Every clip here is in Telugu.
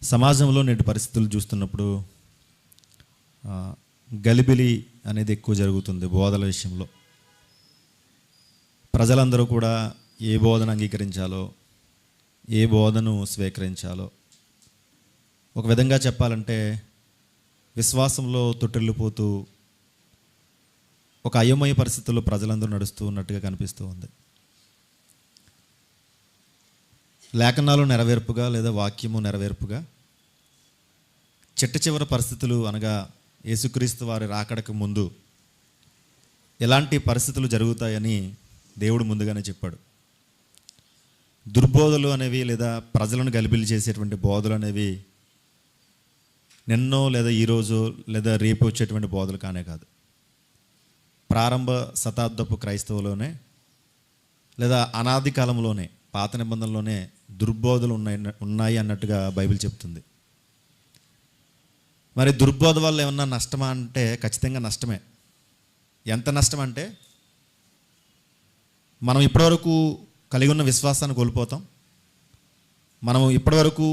సమాజంలో నేటి పరిస్థితులు చూస్తున్నప్పుడు గలిబిలి అనేది ఎక్కువ జరుగుతుంది బోధల విషయంలో. ప్రజలందరూ కూడా ఏ బోధన అంగీకరించాలో, ఏ బోధను స్వీకరించాలో, ఒక విధంగా చెప్పాలంటే విశ్వాసంలో తొట్టిల్లిపోతూ ఒక అయోమయ పరిస్థితుల్లో ప్రజలందరూ నడుస్తూ ఉన్నట్టుగా కనిపిస్తూ ఉంది. లేఖనాలు నెరవేర్పుగా లేదా వాక్యము నెరవేర్పుగా చిట్ట చివరి పరిస్థితులు అనగా యేసుక్రీస్తు వారి రాకడకు ముందు ఎలాంటి పరిస్థితులు జరుగుతాయని దేవుడు ముందుగానే చెప్పాడు. దుర్బోధలు అనేవి లేదా ప్రజలను గలిబిలి చేసేటువంటి బోధలు అనేవి నిన్నో లేదా ఈరోజు లేదా రేపు వచ్చేటువంటి బోధలు కానే కాదు. ప్రారంభ శతాబ్దపు క్రైస్తవులోనే లేదా అనాది కాలంలోనే పాత నిబంధనలోనే దుర్బోధలు ఉన్నాయి అన్నట్టుగా బైబిల్ చెప్తుంది. మరి దుర్బోధ వల్ల ఏమన్నా నష్టమా అంటే ఖచ్చితంగా నష్టమే. ఎంత నష్టం అంటే మనం ఇప్పటివరకు కలిగి ఉన్న విశ్వాసాన్ని కోల్పోతాం. మనం ఇప్పటివరకు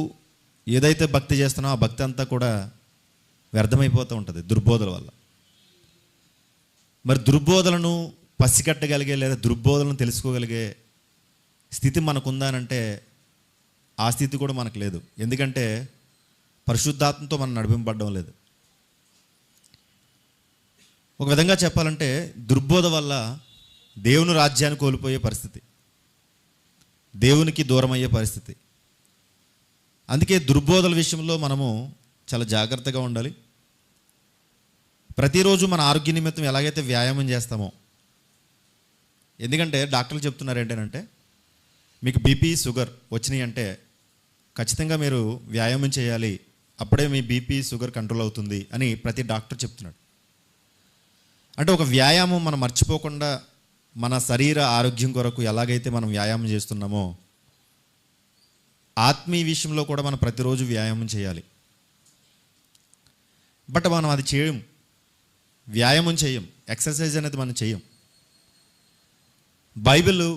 ఏదైతే భక్తి చేస్తున్నామో ఆ భక్తి అంతా కూడా వ్యర్థమైపోతూ ఉంటుంది దుర్బోధల వల్ల. మరి దుర్బోధలను పసిగట్టగలిగే లేదా దుర్బోధలను తెలుసుకోగలిగే స్థితి మనకుందా అంటే ఆ స్థితి కూడా మనకు లేదు. ఎందుకంటే పరిశుద్ధాత్మతో మనం నడిపింపబడడం లేదు. ఒక విధంగా చెప్పాలంటే దుర్బోధ వల్ల దేవుని రాజ్యాన్ని కోల్పోయే పరిస్థితి, దేవునికి దూరం అయ్యే పరిస్థితి. అందుకే దుర్బోధల విషయంలో మనము చాలా జాగ్రత్తగా ఉండాలి. ప్రతిరోజు మన ఆరోగ్య నిమిత్తం ఎలాగైతే వ్యాయామం చేస్తామో, ఎందుకంటే డాక్టర్లు చెప్తున్నారు ఏంటంటే మీకు బీపీ షుగర్ వచ్చినాయి అంటే ఖచ్చితంగా మీరు వ్యాయామం చేయాలి, అప్పుడే మీ బీపీ షుగర్ కంట్రోల్ అవుతుంది అని ప్రతి డాక్టర్ చెప్తున్నాడు. అంటే ఒక వ్యాయామం మనం మర్చిపోకుండా మన శరీర ఆరోగ్యం కొరకు ఎలాగైతే మనం వ్యాయామం చేస్తున్నామో ఆత్మీయ విషయంలో కూడా మనం ప్రతిరోజు వ్యాయామం చేయాలి. బట్ మనం అది చేయం, వ్యాయామం చేయం, ఎక్సర్సైజ్ అనేది మనం చేయం. బైబిల్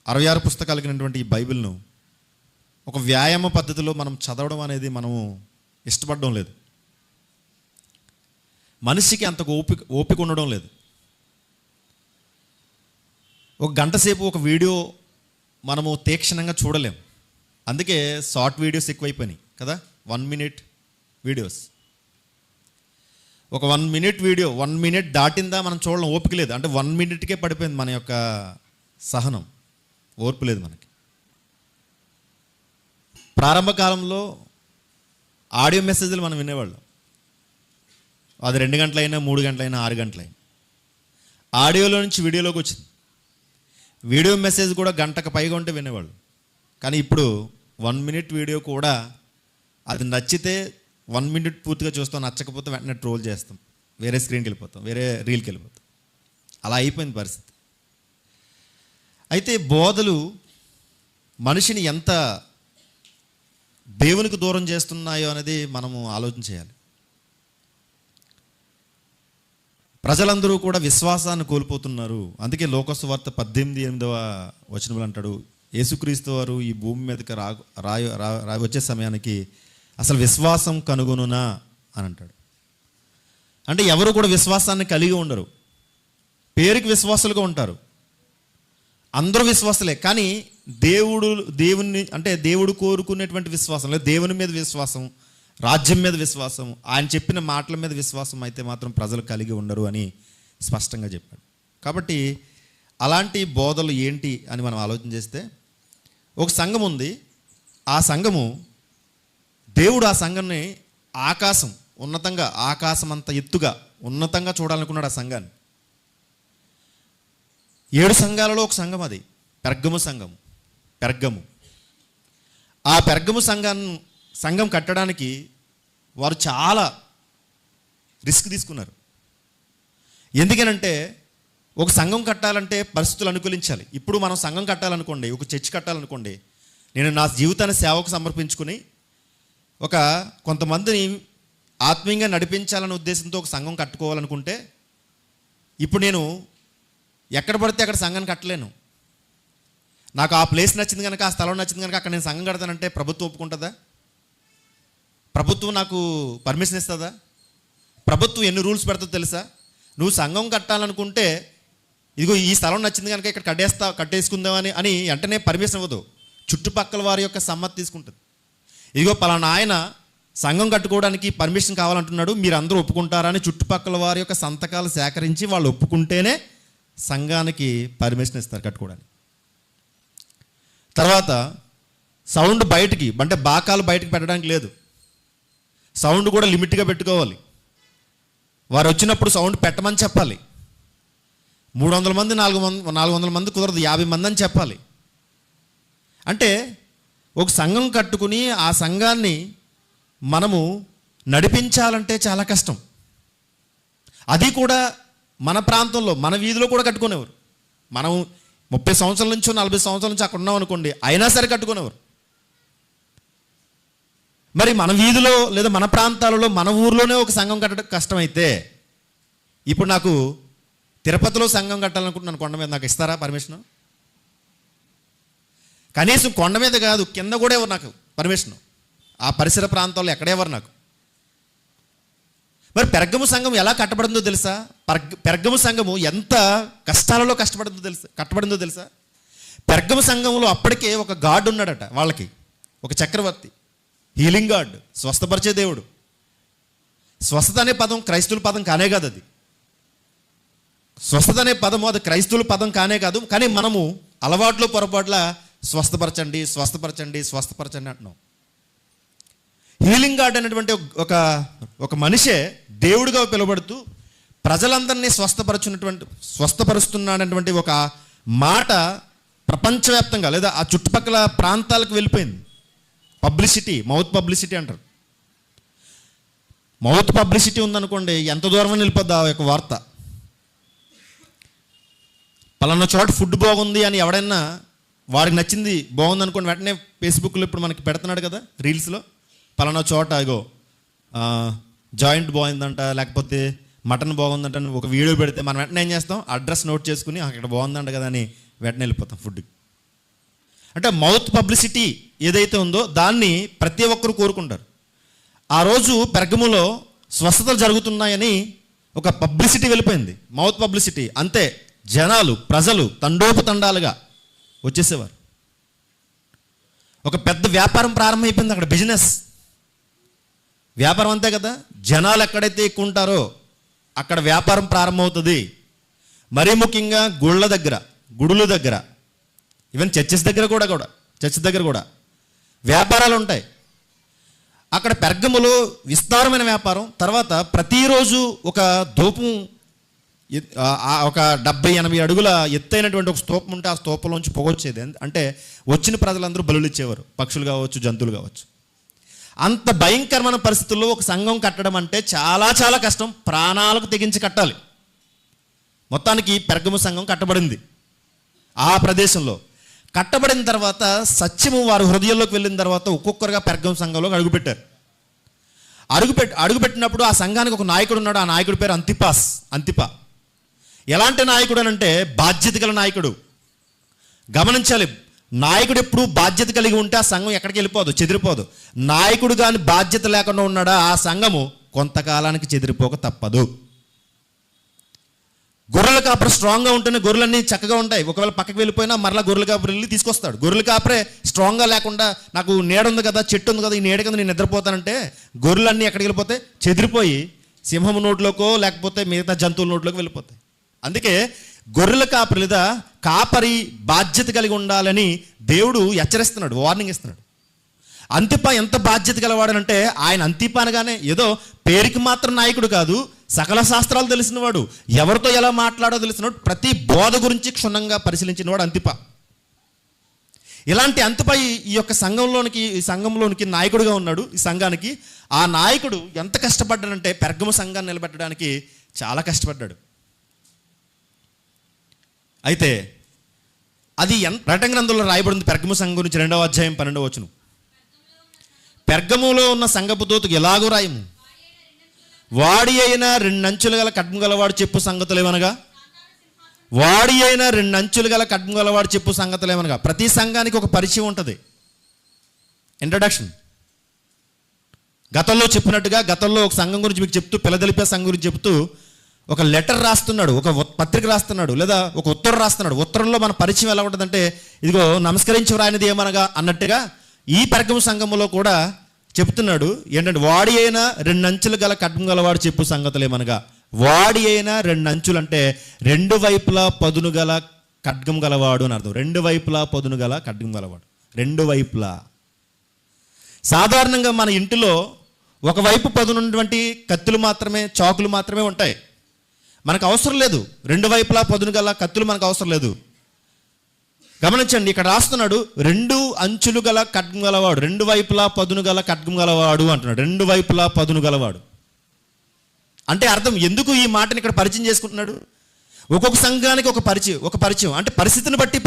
66 పుస్తకాలు కలిగినటువంటి ఈ బైబిల్ను ఒక వ్యాయామ పద్ధతిలో మనం చదవడం అనేది మనము ఇష్టపడడం లేదు. మనిషికి అంత ఓపిక ఉండడం లేదు. ఒక గంట సేపు ఒక వీడియో మనము తీక్షణంగా చూడలేం. అందుకే షార్ట్ వీడియోస్ ఎక్కువైపోయినాయి కదా. 1 minute వీడియోస్, ఒక 1 minute వీడియో 1 minute దాటిందా మనం చూడడం ఓపిక లేదు. అంటే 1 minuteకే పడిపోయింది మన యొక్క సహనం, ఓర్పు లేదు మనకి. ప్రారంభ కాలంలో ఆడియో మెసేజ్లు మనం వినేవాళ్ళం. అది 2 గంటలైనా 3 గంటలైనా 6 గంటలైనా ఆడియోలో నుంచి వీడియోలోకి వచ్చింది. వీడియో మెసేజ్ కూడా గంటకు పైగా ఉంటే వినేవాళ్ళు. కానీ ఇప్పుడు 1 minute వీడియో కూడా అది నచ్చితే 1 minute పూర్తిగా చూస్తాం, నచ్చకపోతే వెంటనే ట్రోల్ చేస్తాం, వేరే స్క్రీన్కి వెళ్ళిపోతాం, వేరే రీల్కి వెళ్ళిపోతాం. అలా అయిపోయింది పరిస్థితి. అయితే బోధలు మనిషిని ఎంత దేవునికి దూరం చేస్తున్నాయో అనేది మనము ఆలోచన చేయాలి. ప్రజలందరూ కూడా విశ్వాసాన్ని కోల్పోతున్నారు. అందుకే లోకసువార్త 18:8 అంటాడు, యేసుక్రీస్తు వారు ఈ భూమి మీదకి వచ్చే సమయానికి అసలు విశ్వాసం కనుగొనునా అని అంటాడు. అంటే ఎవరు కూడా విశ్వాసాన్ని కలిగి ఉండరు, పేరుకి విశ్వాసులుగా ఉంటారు. అందరూ విశ్వాసులే, కానీ దేవుని అంటే దేవుడు కోరుకునేటువంటి విశ్వాసం లేదా దేవుని మీద విశ్వాసం, రాజ్యం మీద విశ్వాసం, ఆయన చెప్పిన మాటల మీద విశ్వాసం అయితే మాత్రం ప్రజలు కలిగి ఉండరు అని స్పష్టంగా చెప్పాడు. కాబట్టి అలాంటి బోధలు ఏంటి అని మనం ఆలోచన చేస్తే, ఒక సంఘం ఉంది. ఆ సంఘము దేవుడు ఆ సంఘాన్ని ఉన్నతంగా ఆకాశం అంత ఎత్తుగా ఉన్నతంగా చూడాలనుకున్నాడు. ఆ సంఘాన్ని 7 సంఘాలలో ఒక సంఘం అది పెర్గము సంఘం. ఆ పెర్గము సంఘం కట్టడానికి వారు చాలా రిస్క్ తీసుకున్నారు. ఎందుకనంటే ఒక సంఘం కట్టాలంటే పరిస్థితులు అనుకూలించాలి. ఇప్పుడు మనం సంఘం కట్టాలనుకోండి, ఒక చర్చ్ కట్టాలనుకోండి, నేను నా జీవితాన్ని సేవకు సమర్పించుకుని కొంతమందిని ఆత్మీయంగా నడిపించాలనే ఉద్దేశంతో ఒక సంఘం కట్టుకోవాలనుకుంటే ఇప్పుడు నేను ఎక్కడ పడితే అక్కడ సంఘాన్ని కట్టలేను. నాకు ఆ ప్లేస్ నచ్చింది కనుక, ఆ స్థలం నచ్చింది కనుక అక్కడ నేను సంఘం కడతానంటే ప్రభుత్వం ఒప్పుకుంటుందా? ప్రభుత్వం నాకు పర్మిషన్ ఇస్తుందా? ప్రభుత్వం ఎన్ని రూల్స్ పెడుతుందో తెలుసా? నువ్వు సంఘం కట్టాలనుకుంటే ఇదిగో ఈ స్థలం నచ్చింది కనుక ఇక్కడ కట్టేసుకుందామని అని వెంటనే పర్మిషన్ ఇవ్వదు. చుట్టుపక్కల వారి యొక్క సమ్మతి తీసుకుంటుంది. ఇదిగో పలానా ఆయన సంఘం కట్టుకోవడానికి పర్మిషన్ కావాలంటున్నాడు, మీరు అందరూ ఒప్పుకుంటారా అని చుట్టుపక్కల వారి యొక్క సంతకాలు సేకరించి వాళ్ళు ఒప్పుకుంటేనే సంఘానికి పర్మిషన్ ఇస్తారు కట్టుకోవడానికి. తర్వాత సౌండ్ బయటికి అంటే బాకాలు బయటకు పెట్టడానికి లేదు. సౌండ్ కూడా లిమిట్గా పెట్టుకోవాలి. వారు వచ్చినప్పుడు సౌండ్ పెట్టమని చెప్పాలి. 300 మంది 400 మంది కుదరదు, 50 మంది అని చెప్పాలి. అంటే ఒక సంఘం కట్టుకుని ఆ సంఘాన్ని మనము నడిపించాలంటే చాలా కష్టం. అది కూడా మన ప్రాంతంలో మన వీధిలో కూడా కట్టుకునేవారు. మనం 30 సంవత్సరాల నుంచో 40 సంవత్సరాల నుంచి అక్కడ ఉన్నాం అనుకోండి, అయినా సరే కట్టుకునేవారు. మరి మన వీధిలో లేదా మన ప్రాంతాలలో మన ఊర్లోనే ఒక సంఘం కట్టడం కష్టమైతే, ఇప్పుడు నాకు తిరుపతిలో సంఘం కట్టాలనుకుంటున్నాను, కొండ మీద నాకు ఇస్తారా పర్మిషన్? కనీసం కొండ మీద కాదు, కింద కూడా ఎవరు నాకు పర్మిషన్? ఆ పరిసర ప్రాంతాల్లో ఎక్కడెవరు నాకు? మరి పెర్గము సంఘం ఎలా కట్టబడిందో తెలుసా? పెర్గము సంఘము ఎంత కష్టాలలో కట్టబడిందో తెలుసా? పెర్గము సంఘంలో అప్పటికే ఒక గాడ్ ఉన్నాడట వాళ్ళకి, ఒక చక్రవర్తి, హీలింగ్ గాడ్, స్వస్థపరిచే దేవుడు. స్వస్థత అనే పదం క్రైస్తవుల పదం కానే కాదు. అది స్వస్థత అనే పదము అది క్రైస్తవుల పదం కానే కాదు. కానీ మనము అలవాట్లో పొరపాట్ల స్వస్థపరచండి స్వస్థపరచండి స్వస్థపరచండి అంటున్నాం. హీలింగ్ గాడ్ అనేటువంటి ఒక మనిషే దేవుడిగా పిలువబడుతూ ప్రజలందరినీ స్వస్థపరుస్తున్నాడనేటువంటి ఒక మాట ప్రపంచవ్యాప్తంగా లేదా ఆ చుట్టుపక్కల ప్రాంతాలకు వెళ్ళిపోయింది. పబ్లిసిటీ, మౌత్ పబ్లిసిటీ అంటారు. మౌత్ పబ్లిసిటీ ఉందనుకోండి, ఎంత దూరం వెళ్ళిపోద్ది ఆ యొక్క వార్త. పలానా చోట ఫుడ్ బాగుంది అని ఎవడైనా వాడికి నచ్చింది బాగుంది అనుకోండి, వెంటనే ఫేస్బుక్లో ఇప్పుడు మనకి పెడుతున్నాడు కదా రీల్స్లో, పలానా చోట ఇగో జాయింట్ బాగుందంట, లేకపోతే మటన్ బాగుందంట అని ఒక వీడియో పెడితే మనం వెంటనే ఏం చేస్తాం, అడ్రస్ నోట్ చేసుకుని అక్కడ బాగుందంట కదా అని వెంటనే వెళ్ళిపోతాం ఫుడ్కి. అంటే మౌత్ పబ్లిసిటీ ఏదైతే ఉందో దాన్ని ప్రతి ఒక్కరు కోరుకుంటారు. ఆ రోజు పెర్గములో స్వస్థతలు జరుగుతున్నాయని ఒక పబ్లిసిటీ వెళ్ళిపోయింది, మౌత్ పబ్లిసిటీ. అంతే, జనాలు ప్రజలు తండోపతండాలుగా వచ్చేసేవారు. ఒక పెద్ద వ్యాపారం ప్రారంభమైపోయింది అక్కడ, బిజినెస్ వ్యాపారం అంతే కదా. జనాలు ఎక్కడైతే ఎక్కువ ఉంటారో అక్కడ వ్యాపారం ప్రారంభమవుతుంది. మరీ ముఖ్యంగా గుడుల దగ్గర, ఈవెన్ చర్చ్ దగ్గర కూడా వ్యాపారాలు ఉంటాయి. అక్కడ పెర్గములో విస్తారమైన వ్యాపారం. తర్వాత ప్రతిరోజు ఒక ధూపం, ఒక 70-80 అడుగుల ఎత్తైనటువంటి ఒక స్తూపం ఉంటే ఆ స్తూపంలోంచి పొగొచ్చేది. అంటే వచ్చిన ప్రజలందరూ బలులు ఇచ్చేవారు, పక్షులు కావచ్చు జంతువులు కావచ్చు. అంత భయంకరమైన పరిస్థితుల్లో ఒక సంఘం కట్టడం అంటే చాలా చాలా కష్టం, ప్రాణాలకు తెగించి కట్టాలి. మొత్తానికి పెర్గము సంఘం కట్టబడింది. ఆ ప్రదేశంలో కట్టబడిన తర్వాత సత్యము వారి హృదయంలోకి వెళ్ళిన తర్వాత ఒక్కొక్కరుగా పెర్గము సంఘంలోకి అడుగుపెట్టినప్పుడు ఆ సంఘానికి ఒక నాయకుడు ఉన్నాడు. ఆ నాయకుడి పేరు అంతిపా. ఎలాంటి నాయకుడు అని అంటే బాధ్యత గల నాయకుడు. గమనించాలి, నాయకుడు ఎప్పుడు బాధ్యత కలిగి ఉంటే ఆ సంఘం ఎక్కడికి వెళ్ళిపోదు, చెదిరిపోదు. నాయకుడు కానీ బాధ్యత లేకుండా ఉన్నాడా ఆ సంఘము కొంతకాలానికి చెదిరిపోక తప్పదు. గొర్రెల కాపరి స్ట్రాంగ్గా ఉంటేనే గొర్రెలన్నీ చక్కగా ఉంటాయి. ఒకవేళ పక్కకి వెళ్ళిపోయినా మరలా గొర్రెల కాపరి వెళ్ళి తీసుకొస్తాడు. గొర్రెల కాపరే స్ట్రాంగ్గా లేకుండా నాకు నీడ ఉంది కదా, చెట్టు ఉంది కదా, ఈ నీడ కింద నేను నిద్రపోతానంటే గొర్రెలన్నీ ఎక్కడికి వెళ్ళిపోతాయి, చెదిరిపోయి సింహం నోట్లోకో లేకపోతే మిగతా జంతువుల నోట్లోకి వెళ్ళిపోతాయి. అందుకే గొర్రెల కాపరి లేదా కాపరి బాధ్యత కలిగి ఉండాలని దేవుడు హెచ్చరిస్తున్నాడు, వార్నింగ్ ఇస్తున్నాడు. అంతిపా ఎంత బాధ్యత గలవాడనంటే ఆయన అంతిపా అనగానే ఏదో పేరుకి మాత్రం నాయకుడు కాదు, సకల శాస్త్రాలు తెలిసినవాడు, ఎవరితో ఎలా మాట్లాడో తెలిసినవాడు, ప్రతి బోధ గురించి క్షుణ్ణంగా పరిశీలించినవాడు అంతిపా. ఇలాంటి అంతిపా ఈ యొక్క సంఘంలోనికి నాయకుడిగా ఉన్నాడు. ఈ సంఘానికి ఆ నాయకుడు ఎంత కష్టపడ్డాడంటే పెర్గము సంఘాన్ని నిలబెట్టడానికి చాలా కష్టపడ్డాడు. అయితే అది ప్రకటన గ్రంథంలో రాయబడింది పెర్గము సంఘం గురించి 2వ అధ్యాయం 12వ వచనం. పెర్గములో ఉన్న సంఘపు దూతకు ఎలాగూ రాయము, వాడి అయినా 2 అంచులు గల ఖడ్గము గలవాడు చెప్పు సంగతులు ఏమనగా, వాడి అయినా 2 అంచులు గల ఖడ్గము గలవాడు చెప్పు సంగతులు ఏమనగా. ప్రతి సంఘానికి ఒక పరిచయం ఉంటుంది, ఇంట్రడక్షన్. గతంలో చెప్పినట్టుగా గతంలో ఒక సంఘం గురించి మీకు చెప్తూ, పిలదెల్ఫియా సంఘం గురించి చెప్తూ ఒక లెటర్ రాస్తున్నాడు, ఒక పత్రిక రాస్తున్నాడు, లేదా ఒక ఉత్తరం రాస్తున్నాడు. ఉత్తరంలో మన పరిచయం ఎలా ఉంటుందంటే, ఇదిగో నమస్కరించి వ్రాయినది ఏమనగా అన్నట్టుగా ఈ పెర్గము సంఘములో కూడా చెప్తున్నాడు. ఏంటంటే, వాడి అయినా 2 అంచులు గల ఖడ్గం గలవాడు చెప్పు సంగతులు ఏమనగా. వాడి అయినా 2 అంచులు అంటే 2 వైపులా పదును గల ఖడ్గం గలవాడు అని అర్థం. 2 వైపులా పదును గల ఖడ్గం గలవాడు. 2 వైపులా. సాధారణంగా మన ఇంటిలో ఒకవైపు పదునున్నటువంటి కత్తులు మాత్రమే, చాకులు మాత్రమే ఉంటాయి. మనకు అవసరం లేదు 2 వైపులా పదును గల కత్తులు, మనకు అవసరం లేదు. గమనించండి, ఇక్కడ రాస్తున్నాడు 2 అంచులు గల ఖడ్గం గలవాడు, 2 వైపులా పదును గల ఖడ్గం గలవాడు అంటున్నాడు. 2 వైపులా పదును గలవాడు అంటే అర్థం, ఎందుకు ఈ మాటని ఇక్కడ పరిచయం చేసుకుంటున్నాడు? ఒక్కొక్క సంఘానికి ఒక పరిచయం అంటే పరిస్థితిని బట్టి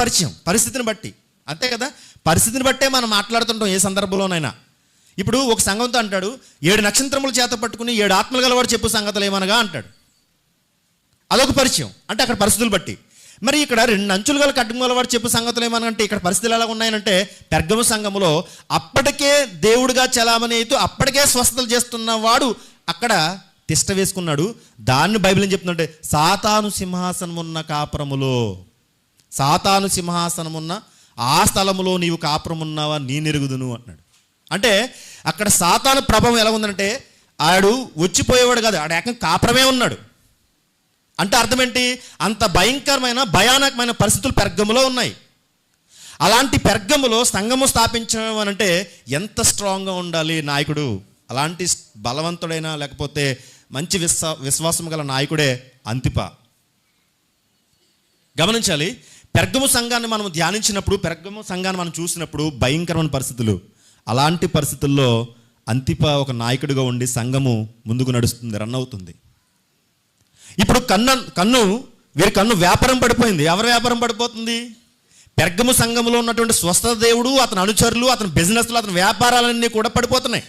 పరిస్థితిని బట్టి, అంతే కదా. పరిస్థితిని బట్టే మనం మాట్లాడుతుంటాం ఏ సందర్భంలోనైనా. ఇప్పుడు ఒక సంఘంతో అంటాడు, 7 నక్షత్రముల చేత పట్టుకుని 7 ఆత్మలు గలవాడు చెప్పు సంగతులు ఏమనగా అంటాడు. అదొక పరిచయం అంటే అక్కడ పరిస్థితులు బట్టి. మరి ఇక్కడ 2 అంచులు గల ఖడ్గం గలవాడు చెప్పు సంగతులు ఏమనంటే ఇక్కడ పరిస్థితులు ఎలా ఉన్నాయనంటే, పెర్గము సంఘములో అప్పటికే దేవుడిగా చలామణి అవుతూ అప్పటికే స్వస్థతలు చేస్తున్నవాడు అక్కడ తిష్ట వేసుకున్నాడు. దాన్ని బైబిల్ ఏం చెప్తుందంటే, సాతాను సింహాసనమున్న కాపురములో, సాతాను సింహాసనమున్న ఆ స్థలములో నీవు కాపురమున్నావా నీ నెరుగుదును అంటున్నాడు. అంటే అక్కడ సాతాను ప్రభావం ఎలా ఉందంటే, ఆడు వచ్చిపోయేవాడు కాదు, ఆడు ఏకంగా కాపురమే ఉన్నాడు. అంటే అర్థం ఏంటి? అంత భయానకమైన పరిస్థితులు పెర్గములో ఉన్నాయి. అలాంటి పెర్గములో సంఘము స్థాపించడం అనంటే ఎంత స్ట్రాంగ్గా ఉండాలి నాయకుడు. అలాంటి బలవంతుడైన, లేకపోతే మంచి విశ్వాసం గల నాయకుడే అంతిప. గమనించాలి, పెర్గము సంఘాన్ని మనం ధ్యానించినప్పుడు, పెర్గము సంఘాన్ని మనం చూసినప్పుడు భయంకరమైన పరిస్థితులు. అలాంటి పరిస్థితుల్లో అంతిప ఒక నాయకుడిగా ఉండి సంఘము ముందుకు నడుస్తుంది, రన్ అవుతుంది. ఇప్పుడు వీరి కన్ను వ్యాపారం పడిపోయింది. ఎవరి వ్యాపారం పడిపోతుంది? పెర్గము సంఘములో ఉన్నటువంటి స్వస్థత దేవుడు, అతని అనుచరులు, అతని బిజినెస్లు, అతని వ్యాపారాలన్నీ కూడా పడిపోతున్నాయి.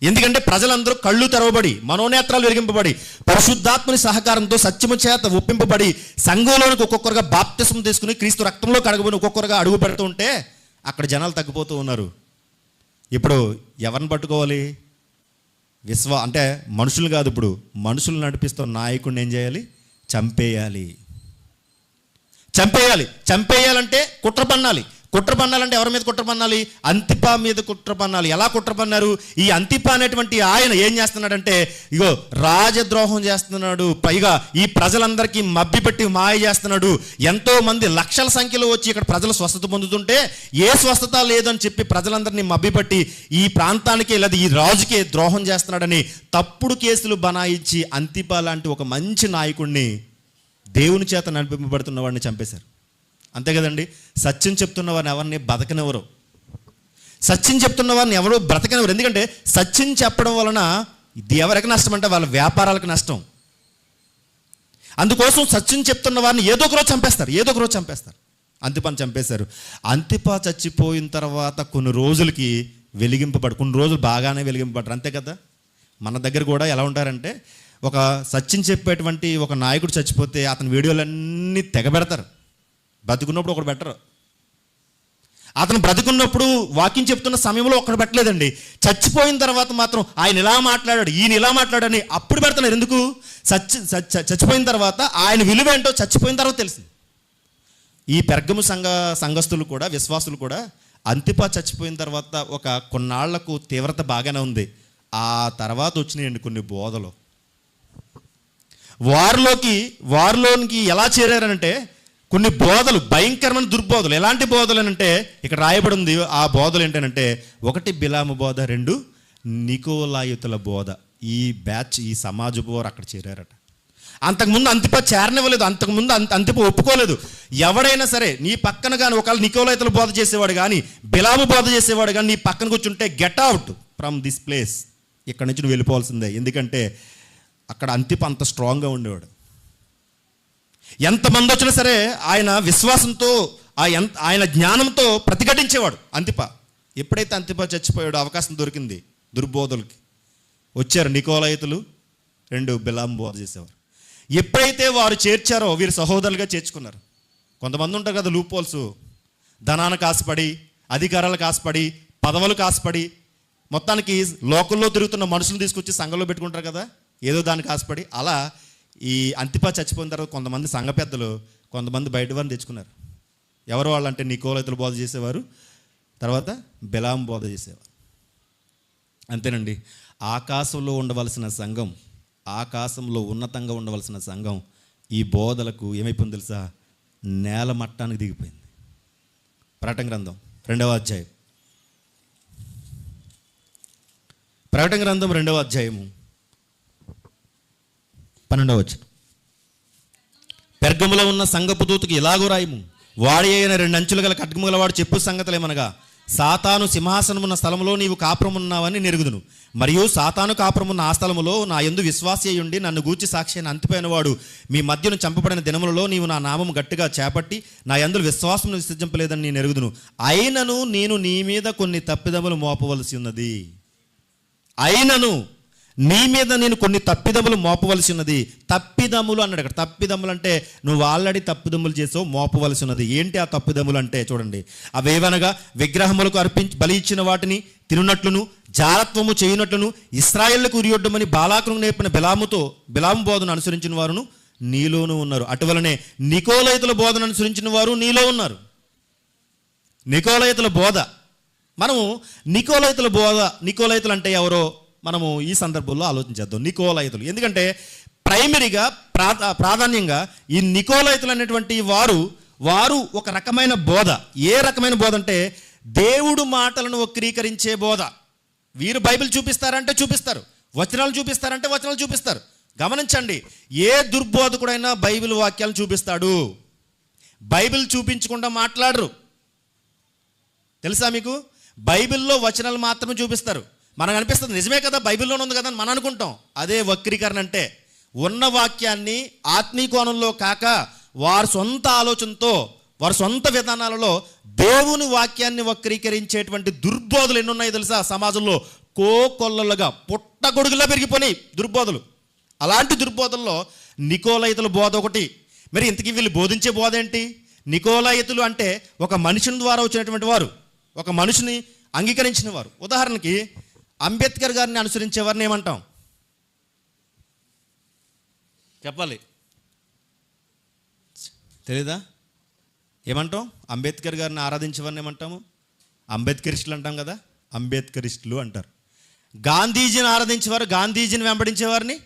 ఎందుకంటే ప్రజలందరూ కళ్ళు తెరవబడి, మనోనేత్రాలు వెలిగింపబడి, పరిశుద్ధాత్మని సహకారంతో సత్యము చేత ఒప్పింపబడి సంఘంలోనికి ఒక్కొక్కరుగా బాప్తిసం తీసుకుని క్రీస్తు రక్తంలో కడగబడి ఒక్కొక్కరుగా అడుగు పెడుతూ ఉంటే అక్కడ జనాలు తగ్గిపోతూ ఉన్నారు. ఇప్పుడు ఎవరిని పట్టుకోవాలి? అంటే మనుషులు కాదు, ఇప్పుడు మనుషులు నడిపిస్తున్న నాయకుడిని ఏం చేయాలి? చంపేయాలంటే కుట్ర పన్నాలంటే ఎవరి మీద కుట్ర పన్నాలి? అంతిప మీద కుట్ర పన్నాలి. ఎలా కుట్ర పన్నారు? ఈ అంతిప అనేటువంటి ఆయన ఏం చేస్తున్నాడంటే, ఇగో రాజద్రోహం చేస్తున్నాడు, పైగా ఈ ప్రజలందరికీ మభ్యపెట్టి మాయ చేస్తున్నాడు. ఎంతో మంది లక్షల సంఖ్యలో వచ్చి ఇక్కడ ప్రజలు స్వస్థత పొందుతుంటే ఏ స్వస్థత లేదని చెప్పి ప్రజలందరినీ మభ్యపెట్టి ఈ ప్రాంతానికి లేదా ఈ రాజుకే ద్రోహం చేస్తున్నాడని తప్పుడు కేసులు బనాయించి అంతిప లాంటి ఒక మంచి నాయకుడిని, దేవుని చేత నడిపింపబడుతున్న వాడిని చంపేశారు. అంతే కదండి. సత్యం చెప్తున్న వారిని ఎవరిని బతకనివ్వరు. సత్యం చెప్తున్న వారిని ఎవరు బ్రతకనివ్వరు. ఎందుకంటే సత్యం చెప్పడం వలన ఇది ఎవరికి నష్టం అంటే వాళ్ళ వ్యాపారాలకు నష్టం. అందుకోసం సత్యం చెప్తున్న వారిని ఏదో ఒక రోజు చంపేస్తారు. అంతిపని చంపేశారు. అంతిప చచ్చిపోయిన తర్వాత కొన్ని రోజులకి కొన్ని రోజులు బాగానే వెలిగింపబడ్డారు. అంతే కదా. మన దగ్గర కూడా ఎలా ఉంటారంటే, ఒక సత్యం చెప్పేటువంటి ఒక నాయకుడు చచ్చిపోతే అతని వీడియోలన్నీ తెగబెడతారు. బతుకున్నప్పుడు ఒకడు బెటర్. అతను బ్రతుకున్నప్పుడు వాకింగ్ చెప్తున్న సమయంలో ఒకడు పెట్టలేదండి. చచ్చిపోయిన తర్వాత మాత్రం ఆయన ఇలా మాట్లాడాడు, ఈయన ఇలా మాట్లాడని అప్పుడు పెడుతున్నారు. ఎందుకు? చచ్చిపోయిన తర్వాత ఆయన విలువ ఏంటో చచ్చిపోయిన తర్వాత తెలిసింది. ఈ పెర్గము సంఘస్థులు కూడా, విశ్వాసులు కూడా అంతిప చచ్చిపోయిన తర్వాత ఒక కొన్నాళ్లకు తీవ్రత బాగానే ఉంది. ఆ తర్వాత వచ్చినాయండి కొన్ని బోధలు. వారిలోనికి ఎలా చేరారంటే కొన్ని బోధలు, భయంకరమైన దుర్బోధలు. ఎలాంటి బోధలు అంటే ఇక్కడ రాయబడి ఉంది. ఆ బోధలు ఏంటంటే, 1 బిలాము బోధ, 2 నికోలాయుతుల బోధ. ఈ సమాజపు వారు అక్కడ చేరారట. అంతకుముందు అంతిప చేరనివ్వలేదు. అంతకుముందు అంతిప ఒప్పుకోలేదు. ఎవడైనా సరే నీ పక్కన కానీ ఒకవేళ నికోలాయుతుల బోధ చేసేవాడు కానీ, బిలాము బోధ చేసేవాడు కానీ నీ పక్కన కూర్చుంటే get out from this place, ఇక్కడ నుంచి నువ్వు వెళ్ళిపోవాల్సిందే. ఎందుకంటే అక్కడ అంతిప అంత స్ట్రాంగ్గా ఉండేవాడు. ఎంతమంది వచ్చినా సరే ఆయన విశ్వాసంతో, ఆయన జ్ఞానంతో ప్రతిఘటించేవాడు అంతిప. ఎప్పుడైతే అంతిప చచ్చిపోయాడో అవకాశం దొరికింది దుర్బోధలకి. వచ్చారు నికోలాయితులు, 2 బిలాము బోధ చేసేవారు. ఎప్పుడైతే వారు చేర్చారో వీరు సహోదరులుగా చేర్చుకున్నారు. కొంతమంది ఉంటారు కదా లూపోల్స్, ధనానికి ఆశపడి, అధికారాలకు ఆశపడి, పదవులకు ఆశపడి మొత్తానికి లోకల్లో తిరుగుతున్న మనుషులు తీసుకొచ్చి సంఘంలో పెట్టుకుంటారు కదా, ఏదో దానికి ఆశపడి. అలా ఈ అంతిపా చచ్చిపోయిన తర్వాత కొంతమంది సంఘ పెద్దలు కొంతమంది బయట వారిని తెచ్చుకున్నారు. ఎవరు వాళ్ళంటే నికోలైతులు బోధ చేసేవారు, తర్వాత బిలాము బోధ చేసేవారు. అంతేనండి. ఆకాశంలో ఉండవలసిన సంఘం, ఆకాశంలో ఉన్నతంగా ఉండవలసిన సంఘం ఈ బోధలకు ఏమైపోయింది తెలుసా? నేల మట్టానికి దిగిపోయింది. ప్రకటన గ్రంథం 2వ అధ్యాయం, ప్రకటన గ్రంథం 2వ అధ్యాయము 12వ వచనం. పెర్గములో ఉన్న సంఘపు దూతకు ఇలాగూ రాయము, వాడి అయిన 2 అంచులు గల ఖడ్గము గల వాడు చెప్పు సంగతులేమనగా, సాతాను సింహాసనమున్న స్థలములో నీవు కాపురమున్నావని నెరుగుదును, మరియు సాతాను కాపురమున్న ఆ స్థలములో నా యందు విశ్వాసి అయ్యుండి నన్ను గూర్చి సాక్షి అయిన అంతిపోయిన వాడు మీ మధ్యను చంపబడిన దినములలో నీవు నా నామము గట్టిగా చేపట్టి నా యందు విశ్వాసమును విసర్జింపలేదని నేను ఎరుగుదును. అయినను నేను నీ మీద కొన్ని తప్పిదములు మోపవలసి ఉన్నది. అయినను నీ మీద నేను కొన్ని తప్పిదములు మోపవలసి ఉన్నది. తప్పిదములు అన్నాడు అక్కడ. తప్పిదములు అంటే నువ్వు ఆల్రెడీ తప్పిదములు చేసావు, మోపవలసి ఉన్నది. ఏంటి ఆ తప్పిదములు అంటే చూడండి, అవేవనగా విగ్రహములకు బలి ఇచ్చిన వాటిని తినున్నట్లును, జారత్వము చేయునట్లును, ఇశ్రాయేలుకు ఉరియొడ్డమని బాలాకును నేర్పిన బిలాము బోధను అనుసరించిన వారును నీలోనూ ఉన్నారు. అటువలనే నికోలైతుల బోధను అనుసరించిన వారు నీలో ఉన్నారు. నికోలైతుల బోధ, మనము నికోలైతులు అంటే ఎవరో మనము ఈ సందర్భంలో ఆలోచించేద్దాం. నికోలైతులు ఎందుకంటే ప్రైమరీగా ప్రాధాన్యంగా ఈ నికోలైతులు అనేటువంటి వారు ఒక రకమైన బోధ. ఏ రకమైన బోధ అంటే దేవుడు మాటలను వక్రీకరించే బోధ. వీరు బైబిల్ చూపిస్తారంటే చూపిస్తారు, వచనాలు చూపిస్తారంటే వచనాలు చూపిస్తారు. గమనించండి, ఏ దుర్బోధకుడైనా బైబిల్ వాక్యాలను చూపిస్తాడు, బైబిల్ చూపించకుండా మాట్లాడరు. తెలుసా మీకు? బైబిల్లో వచనాలు మాత్రమే చూపిస్తారు. మనకు అనిపిస్తుంది నిజమే కదా, బైబిల్లోనే ఉంది కదా అని మనం అనుకుంటాం. అదే వక్రీకరణ అంటే. ఉన్న వాక్యాన్ని ఆత్మీయ కోణంలో కాక వారి సొంత ఆలోచనతో, వారి సొంత విధానాలలో దేవుని వాక్యాన్ని వక్రీకరించేటువంటి దుర్బోధలు ఎన్ని ఉన్నాయో తెలుసా సమాజంలో? కోకొల్లలుగా పుట్టగొడుగులా పెరిగిపోయినాయి దుర్బోధలు. అలాంటి దుర్బోధల్లో నికోలైతుల బోధ ఒకటి. మరి ఇంతకీ వీళ్ళు బోధించే బోధ ఏంటి? నికోలైతులు అంటే ఒక మనుషుని ద్వారా వచ్చినటువంటి వారు, ఒక మనిషిని అంగీకరించిన వారు. ఉదాహరణకి అంబేద్కర్ గారిని అనుసరించే వారిని ఏమంటాం చెప్పాలి? తెలీదా? ఏమంటాం? అంబేద్కర్ గారిని ఆరాధించే వారిని ఏమంటాము? అంబేద్కరిస్టులు అంటాం కదా, అంబేద్కరిస్టులు అంటారు. గాంధీజీని ఆరాధించేవారు, గాంధీజీని వెంబడించేవారిని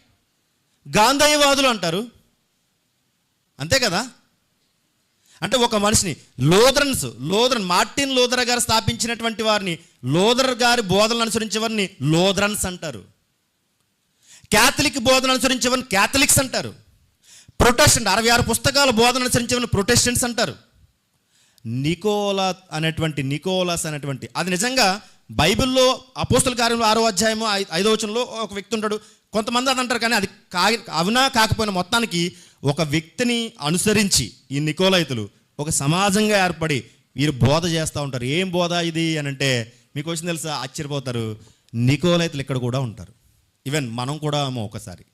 గాంధేయవాదులు అంటారు. అంతే కదా? అంటే ఒక మనిషిని లోదరన్ మార్టిన్ లూథర్ గారు స్థాపించినటువంటి వారిని, లూథర్ గారి బోధనలు అనుసరించే వారిని లోదరన్స్ అంటారు. క్యాథలిక్ బోధన అనుసరించే వారిని క్యాథలిక్స్ అంటారు. ప్రొటెస్టెంట్ 66 పుస్తకాల బోధన అనుసరించే వారిని ప్రొటెస్టెంట్స్ అంటారు. నికోలాస్ అనేటువంటి అది నిజంగా బైబిల్లో అపోస్తుల కార్యంలో 6వ అధ్యాయము 5వ వచనంలో ఒక వ్యక్తి ఉంటాడు. కొంతమంది అది అంటారు, కానీ అది అవునా కాకపోయినా మొత్తానికి ఒక వ్యక్తిని అనుసరించి ఈ నికోలైతులు ఒక సమాజంగా ఏర్పడి వీరు బోధ చేస్తూ ఉంటారు. ఏం బోధ ఇది అని అంటే మీకు వచ్చింది తెలుసా? ఆశ్చర్యపోతారు. నికోలైతులు ఇక్కడ కూడా ఉంటారు. ఈవెన్ మనం కూడా ఒకసారి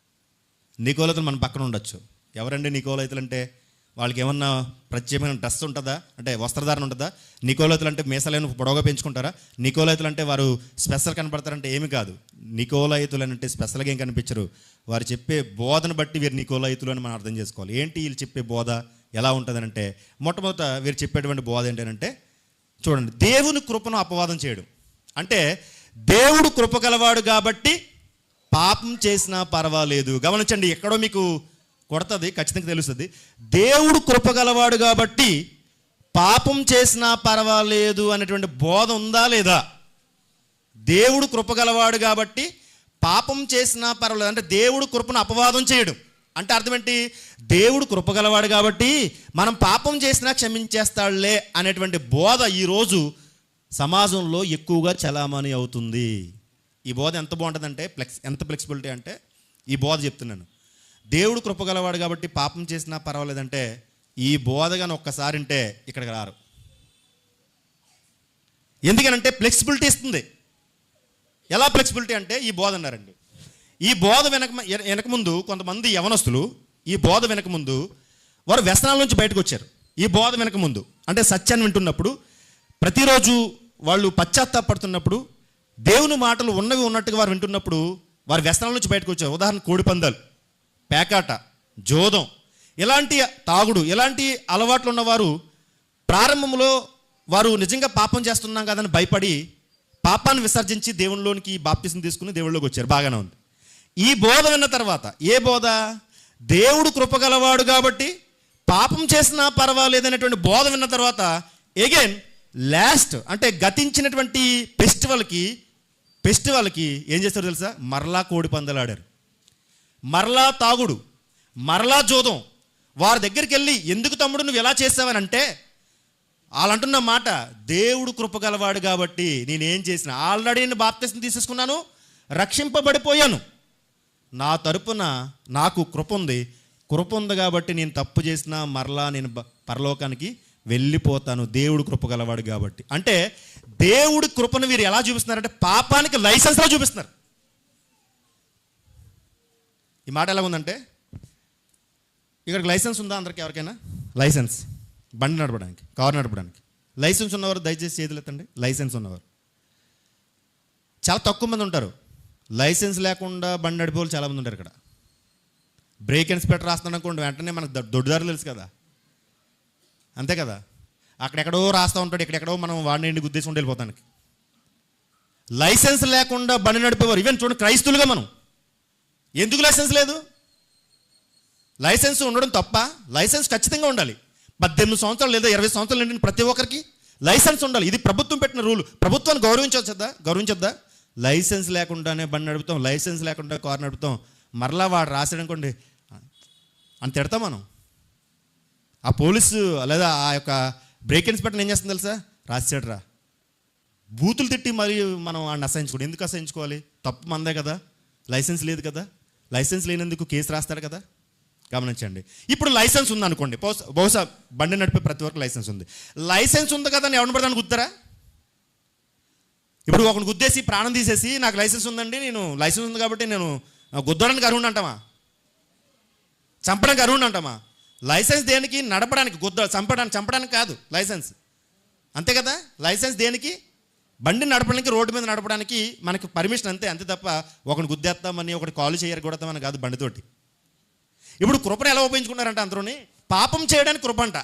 నికోలైతులు మన పక్కన ఉండొచ్చు. ఎవరండి నికోలైతులు అంటే? వాళ్ళకి ఏమన్నా ప్రత్యేకమైన డ్రెస్ ఉంటుందా, అంటే వస్త్రధారణ ఉంటుందా? నికోలైతులు అంటే మీసాలను పొడవుగా పెంచుకుంటారా? నికోలైతులు అంటే వారు స్పెషల్ కనపడతారంటే ఏమి కాదు. నికోలైతులు అంటే స్పెషల్గా ఏం కనిపించరు. వారు చెప్పే బోధను బట్టి వీరు నికోలైతులు అని మనం అర్థం చేసుకోవాలి. ఏంటి వీళ్ళు చెప్పే బోధ ఎలా ఉంటుందని అంటే, మొట్టమొదట వీరు చెప్పేటువంటి బోధ ఏంటంటే చూడండి, దేవుని కృపను అపవాదం చేయడం. అంటే దేవుడు కృప గలవాడు కాబట్టి పాపం చేసినా పర్వాలేదు. గమనించండి, ఎక్కడో మీకు కొడుతుంది, ఖచ్చితంగా తెలుస్తుంది. దేవుడు కృపగలవాడు కాబట్టి పాపం చేసినా పర్వాలేదు అనేటువంటి బోధ ఉందా లేదా? దేవుడు కృపగలవాడు కాబట్టి పాపం చేసినా పర్వాలేదు అంటే దేవుడు కృపను అపవాదం చేయడం. అంటే అర్థం ఏంటి? దేవుడు కృపగలవాడు కాబట్టి మనం పాపం చేసినా క్షమించేస్తాడులే అనేటువంటి బోధ ఈరోజు సమాజంలో ఎక్కువగా చలామణి అవుతుంది. ఈ బోధ ఎంత బాగుంటుందంటే ఎంత ఫ్లెక్సిబిలిటీ అంటే ఈ బోధ చెప్తున్నాను. దేవుడు కృపగలవాడు కాబట్టి పాపం చేసినా పర్వాలేదంటే ఈ బోధగాని ఒక్కసారి అంటే ఇక్కడికి రారు. ఎందుకనంటే ఫ్లెక్సిబిలిటీ ఇస్తుంది. ఎలా ఫ్లెక్సిబిలిటీ అంటే ఈ బోధ అన్నారండి. ఈ బోధ వెనక ముందు కొంతమంది యవనస్తులు ఈ బోధ వెనక ముందు వారు వ్యసనాల నుంచి బయటకు వచ్చారు. ఈ బోధ వెనక ముందు అంటే సత్యాన్ని వింటున్నప్పుడు ప్రతిరోజు వాళ్ళు పశ్చాత్తాపడుతున్నప్పుడు దేవుని మాటలు ఉన్నవి ఉన్నట్టుగా వారు వింటున్నప్పుడు వారి వ్యసనాల నుంచి బయటకు వచ్చారు. ఉదాహరణ కోడిపందాలు, పేకాట, జోదం, ఇలాంటి తాగుడు, ఇలాంటి అలవాట్లు ఉన్నవారు ప్రారంభంలో వారు నిజంగా పాపం చేస్తున్నాం కదని భయపడి పాపాన్ని విసర్జించి దేవునిలోనికి బాప్తిసం తీసుకుని దేవుళ్ళలోకి వచ్చారు. బాగానే ఉంది. ఈ బోధ విన్న తర్వాత, ఏ బోధ? దేవుడు కృపగలవాడు కాబట్టి పాపం చేసినా పర్వాలేదనేటువంటి బోధ విన్న తర్వాత అగైన్ లాస్ట్ అంటే గతించినటువంటి ఫెస్టివల్కి ఏం చేస్తారు తెలుసా? మరలా కోడి పందాలు ఆడారు, మరలా తాగుడు, మరలా జోదం. వారి దగ్గరికి వెళ్ళి ఎందుకు తమ్ముడు నువ్వు ఎలా చేసావని అంటే వాళ్ళు అంటున్న మాట, దేవుడు కృపగలవాడు కాబట్టి నేనేం చేసిన, ఆల్రెడీ నేను బాప్తిసం తీసేసుకున్నాను, రక్షింపబడిపోయాను, నా తరపున నాకు కృప ఉంది కాబట్టి నేను తప్పు చేసినా మరలా నేను పరలోకానికి వెళ్ళిపోతాను, దేవుడు కృపగలవాడు కాబట్టి. అంటే దేవుడి కృపను వీరు ఎలా చూపిస్తున్నారంటే పాపానికి లైసెన్స్లో చూపిస్తున్నారు. ఈ మాట ఎలా ఉందంటే, ఇక్కడికి లైసెన్స్ ఉందా అందరికి? ఎవరికైనా లైసెన్స్, బండి నడపడానికి, కారు నడపడానికి లైసెన్స్ ఉన్నవారు దయచేసి చేతులు ఎత్తండి. లైసెన్స్ ఉన్నవారు చాలా తక్కువ మంది ఉంటారు. లైసెన్స్ లేకుండా బండి నడిపే వాళ్ళు చాలామంది ఉంటారు. ఇక్కడ బ్రేక్ ఇన్స్పెక్టర్ రాస్తున్నాడు అనుకోండి, వెంటనే మనకు దొడ్డుదారులు తెలుసు కదా, అంతే కదా. అక్కడెక్కడో రాస్తూ ఉంటాడు, ఇక్కడెక్కడో మనం వాడిని గుద్దేసి ఉండి వెళ్ళిపోతానికి. లైసెన్స్ లేకుండా బండి నడిపేవారు, ఈవెన్ చూడండి క్రైస్తువులుగా మనం, ఎందుకు లైసెన్స్ లేదు? లైసెన్స్ ఉండడం తప్ప? లైసెన్స్ ఖచ్చితంగా ఉండాలి. 18 సంవత్సరాలు లేదా 20 సంవత్సరాలు నిండిన ప్రతి ఒక్కరికి లైసెన్స్ ఉండాలి. ఇది ప్రభుత్వం పెట్టిన రూల్. ప్రభుత్వాన్ని గౌరవించొద్దా? లైసెన్స్ లేకుండానే బండి నడుపుతాం, లైసెన్స్ లేకుండా కారు నడుపుతాం, మరలా వాడు రాసాడు అనుకోండి అని తిడతాం మనం. ఆ పోలీసు లేదా ఆ యొక్క బ్రేక్ ఇన్స్పెక్టర్ ఏం చేస్తుంది తెలుసా? రాసాడు రా, బూతులు తిట్టి మరి మనం వాడిని అసహించుకోండి. ఎందుకు అసహించుకోవాలి? తప్పు మందే కదా, లైసెన్స్ లేదు కదా, లైసెన్స్ లేనందుకు కేసు రాస్తాడు కదా. గమనించండి. ఇప్పుడు లైసెన్స్ ఉంది అనుకోండి, బహుశా బండి నడిపే ప్రతి ఒక్కరికి లైసెన్స్ ఉంది. లైసెన్స్ ఉంది కదా అని ఎవరిని పడతాను గుద్దారా? ఇప్పుడు ఒకరిని గుద్దేసి ప్రాణం తీసేసి నాకు లైసెన్స్ ఉందండి, నేను లైసెన్స్ ఉంది కాబట్టి నేను గుద్దడానికి అర్హుడు అంటామా? చంపడానికి అర్హుడు అంటామా? లైసెన్స్ దేనికి? నడపడానికి, చంపడానికి కాదు లైసెన్స్, అంతే కదా. లైసెన్స్ దేనికి? బండి నడపడానికి, రోడ్డు మీద నడపడానికి మనకి పర్మిషన్, అంతే తప్ప ఒకటి గుద్దేస్తామని, ఒకటి కాలు చేయకూడతామని కాదు బండితోటి. ఇప్పుడు కృపను ఎలా ఉపయోగించుకున్నారంటే అందరూని పాపం చేయడానికి కృప అంట,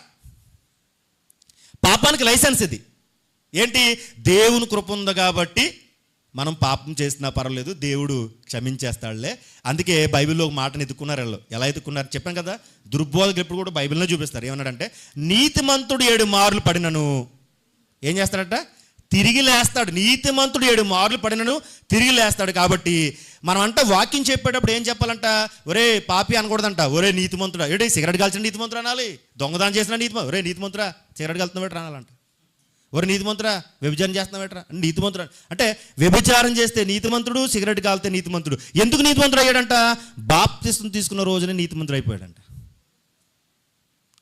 పాపానికి లైసెన్స్ ఇది. ఏంటి? దేవుని కృప ఉంది కాబట్టి మనం పాపం చేసినా పర్వాలేదు, దేవుడు క్షమించేస్తాడులే. అందుకే బైబిల్లో ఒక మాటను ఎత్తుకున్నారు వాళ్ళు. ఎలా ఎత్తుకున్నారు చెప్పాను కదా. దుర్బోధకులు ఎప్పుడు కూడా బైబిల్లో చూపిస్తారు. ఏమన్నాడంటే, నీతిమంతుడు 7 మార్లు పడినను ఏం చేస్తాడట? తిరిగి లేస్తాడు. నీతిమంతుడు 7 మార్లు పడినను తిరిగి లేస్తాడు. కాబట్టి మనం అంట వాక్యం చెప్పేటప్పుడు ఏం చెప్పాలంట? ఒరే పాపి అనకూడదంట, ఒరే నీతిమంతుడా. ఏడే సిగరెట్ కాల్చిన నీతిమంతుడు అనాలి, దొంగదానం చేసిన ఒరే నీతిమంతుడా సిగరెట్ కాలుతున్నావు అనాలంట. ఒరే నీతిమంతుడా వ్యభిచారం చేస్తున్నావేట్రా నీతిమంతుడు. అంటే వ్యభిచారం చేస్తే నీతిమంతుడు, సిగరెట్ కాలితే నీతిమంతుడు. ఎందుకు నీతిమంతుడు అయ్యాడంట? బాప్తిసం తీసుకున్న రోజునే నీతిమంతుడు అయిపోయాడంట.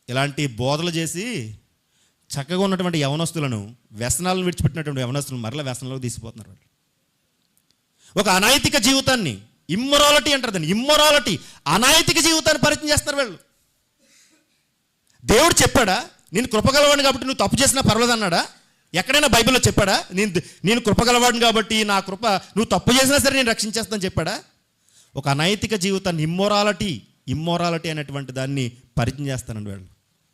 ఇలాంటి బోధలు చేసి చక్కగా ఉన్నటువంటి యవనస్తులను, వ్యసనాలను విడిచిపెట్టినటువంటి యవనస్తులను మరలా వ్యసనంలోకి తీసిపోతున్నారు వాళ్ళు. ఒక అనైతిక జీవితాన్ని, ఇమ్మొరాలిటీ అంటారు దాన్ని, ఇమ్మొరాలిటీ, అనైతిక జీవితాన్ని పరిచయం చేస్తున్నారు వాళ్ళు. దేవుడు చెప్పాడా నేను కృపగలవాడిని కాబట్టి నువ్వు తప్పు చేసినా పర్వాలేదు అన్నాడా? ఎక్కడైనా బైబిల్లో చెప్పాడా నేను కృపగలవాడిని కాబట్టి నా కృప నువ్వు తప్పు చేసినా సరే నేను రక్షించేస్తాను చెప్పాడా? ఒక అనైతిక జీవితాన్ని, ఇమ్మొరాలిటీ అనేటువంటి దాన్ని పరిచయం చేస్తానండి వాళ్ళు.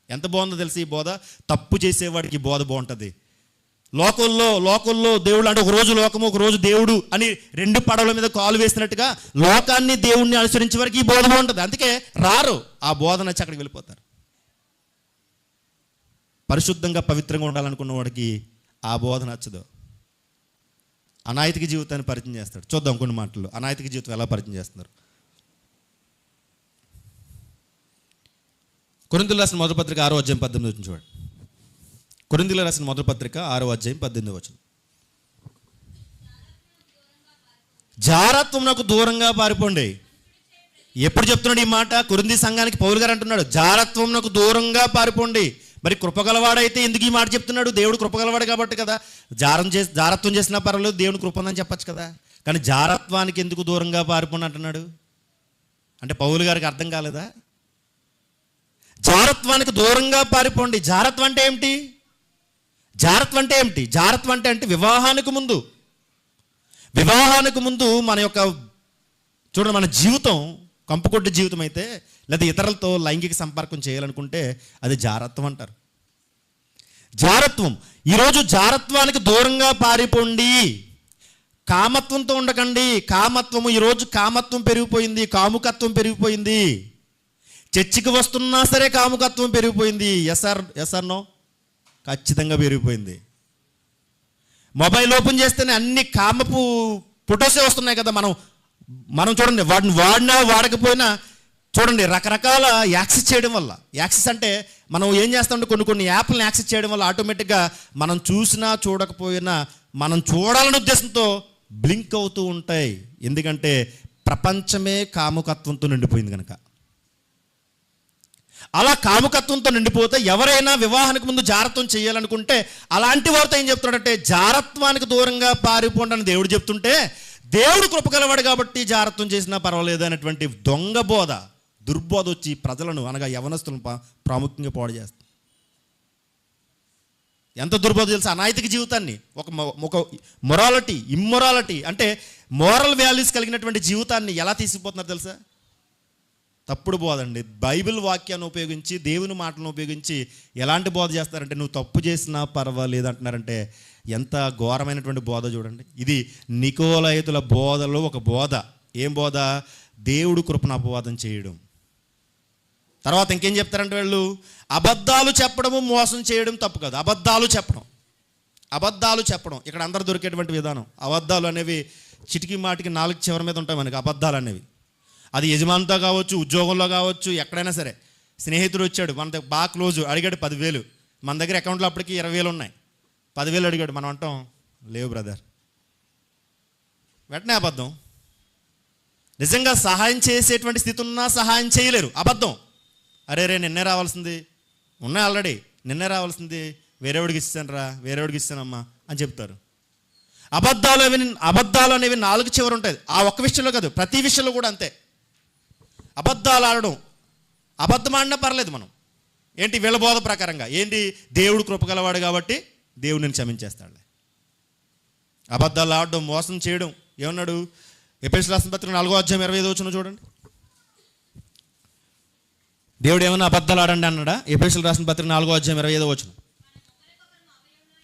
ఎంత బాగుందో తెలిసి ఈ బోధ. తప్పు చేసేవాడికి ఈ బోధ బాగుంటుంది. లోకల్లో దేవుడు అంటే ఒక రోజు లోకము, ఒక రోజు దేవుడు అని 2 పడవల మీద కాలు వేసినట్టుగా లోకాన్ని దేవుణ్ణి అనుసరించే వరకు ఈ బోధ బాగుంటుంది. అందుకే రారు, ఆ బోధ నచ్చి అక్కడికి వెళ్ళిపోతారు. పరిశుద్ధంగా పవిత్రంగా ఉండాలనుకున్న వాడికి ఆ బోధ నచ్చదు. అనైతిక జీవితాన్ని పరిచయం చేస్తాడు. చూద్దాం కొన్ని మాటలు అనైతిక జీవితం ఎలా పరిచయం చేస్తున్నారు. కొరింథీయులకు రాసిన మొదటి పత్రిక 6వ అధ్యాయం 18వ వచనం చూడండి. కొరింథీయులకు రాసిన మొదటి పత్రిక 6వ అధ్యాయం 18వ వచనం. జారత్వమునకు దూరంగా పారిపోండి. ఎప్పుడు చెప్తున్నాడు ఈ మాట? కొరింథీ సంఘానికి పౌలు గారు అంటున్నాడు, జారత్వమునకు దూరంగా పారిపోండి. మరి కృపగలవాడైతే ఎందుకు ఈ మాట చెప్తున్నాడు? దేవుడు కృపగలవాడు కాబట్టి కదా. జారత్వం చేసినా పర్వాలేదు, దేవుని కృప ఉందని చెప్పచ్చు కదా. కానీ జారత్వానికి ఎందుకు దూరంగా పారిపోండి అంటున్నాడు? అంటే పౌలు గారికి అర్థం కాలేదా? జారత్వానికి దూరంగా పారిపోండి. జారత్వం అంటే ఏమిటి? జారత్వం అంటే వివాహానికి ముందు వివాహానికి ముందు మన యొక్క చూడండి, మన జీవితం కంపుకొట్టు జీవితం అయితే, లేదా ఇతరులతో లైంగిక సంపర్కం చేయాలనుకుంటే అది జారత్వం అంటారు. జారత్వం. ఈరోజు జారత్వానికి దూరంగా పారిపోండి, కామత్వంతో ఉండకండి. కామత్వము, ఈరోజు కామత్వం పెరిగిపోయింది, కాముకత్వం పెరిగిపోయింది. చర్చికి వస్తున్నా సరే కాముకత్వం పెరిగిపోయింది. Yes or no? ఖచ్చితంగా పెరిగిపోయింది. మొబైల్ ఓపెన్ చేస్తేనే అన్ని కామపు ఫొటోసే వస్తున్నాయి కదా. మనం చూడండి, వాడిని వాడినా వాడకపోయినా చూడండి, రకరకాల యాక్సెస్ చేయడం వల్ల, యాక్సెస్ అంటే మనం ఏం చేస్తామంటే కొన్ని యాప్లను యాక్సెస్ చేయడం వల్ల ఆటోమేటిక్గా మనం చూసినా చూడకపోయినా మనం చూడాలనే ఉద్దేశంతో బ్లింక్ అవుతూ ఉంటాయి. ఎందుకంటే ప్రపంచమే కాముకత్వంతో నిండిపోయింది కనుక. అలా కాముకత్వంతో నిండిపోతే ఎవరైనా వివాహానికి ముందు జారత్వం చేయాలనుకుంటే అలాంటి వారితో ఏం చెప్తున్నాడంటే, జారత్వానికి దూరంగా పారిపోండి అని దేవుడు చెప్తుంటే, దేవుడు కృపగలవాడు కాబట్టి జారత్వం చేసినా పర్వాలేదు అనేటువంటి దొంగ బోధ, దుర్బోధ వచ్చి ప్రజలను, అనగా యవనస్తులను ప్రాముఖ్యంగా పాడు చేస్తుంది. ఎంత దుర్బోధ తెలుసు? అనైతిక జీవితాన్ని, ఒక ఇమ్మొరాలిటీ అంటే మోరల్ వాల్యూస్ కలిగినటువంటి జీవితాన్ని ఎలా తీసుకుపోతున్నారు తెలుసా? తప్పుడు బోధ అండి. బైబిల్ వాక్యాన్ని ఉపయోగించి, దేవుని మాటలను ఉపయోగించి ఎలాంటి బోధ చేస్తారంటే, నువ్వు తప్పు చేసినా పర్వాలేదు అంటున్నారంటే ఎంత ఘోరమైనటువంటి బోధ చూడండి. ఇది నికోలయితుల బోధలో ఒక బోధ. ఏం బోధ? దేవుడు కృపను అపవాదం చేయడం. తర్వాత ఇంకేం చెప్తారంటే వీళ్ళు, అబద్ధాలు చెప్పడము మోసం చేయడం తప్పు కాదు. అబద్ధాలు చెప్పడం ఇక్కడ అందరూ దొరికేటువంటి విధానం. అబద్ధాలు అనేవి చిటికి మాటికి నాలుగు చివరి మీద ఉంటాయి మనకి. అబద్ధాలు అనేవి అది యజమానితో కావచ్చు, ఉద్యోగంలో కావచ్చు, ఎక్కడైనా సరే. స్నేహితుడు వచ్చాడు, మన దగ్గర బాగా క్లోజ్, అడిగాడు 10,000. మన దగ్గర అకౌంట్లో అప్పటికి 20,000 ఉన్నాయి. 10,000 అడిగాడు, మనం అంటాం లేవు బ్రదర్. వెంటనే అబద్ధం. నిజంగా సహాయం చేసేటువంటి స్థితి ఉన్నా సహాయం చేయలేరు, అబద్ధం. అరే నిన్నే రావాల్సింది, ఉన్నాయి ఆల్రెడీ, నిన్నే రావాల్సింది, వేరేవాడికి వేరేవాడికి ఇస్తానమ్మా అని చెప్తారు. అబద్ధాలు అనేవి నాలుగు చివరి ఉంటాయి. ఆ ఒక్క విషయంలో కాదు, ప్రతి విషయంలో కూడా అంతే. అబద్ధాలు ఆడడం, అబద్ధం ఆడినా పర్లేదు. మనం ఏంటి, వీళ్ళ బోధ ప్రకారంగా ఏంటి, దేవుడు కృపగలవాడు కాబట్టి దేవుడు నేను క్షమించేస్తాడు. అబద్ధాలు ఆడడం, మోసం చేయడం. ఏమన్నాడు? ఎఫెసీయులకు రాసిన పత్రిక 4:25 చూడండి. దేవుడు ఏమన్నా అబద్ధాలు ఆడండి అన్నాడా? ఎఫెసీయులకు రాసిన పత్రిక 4:25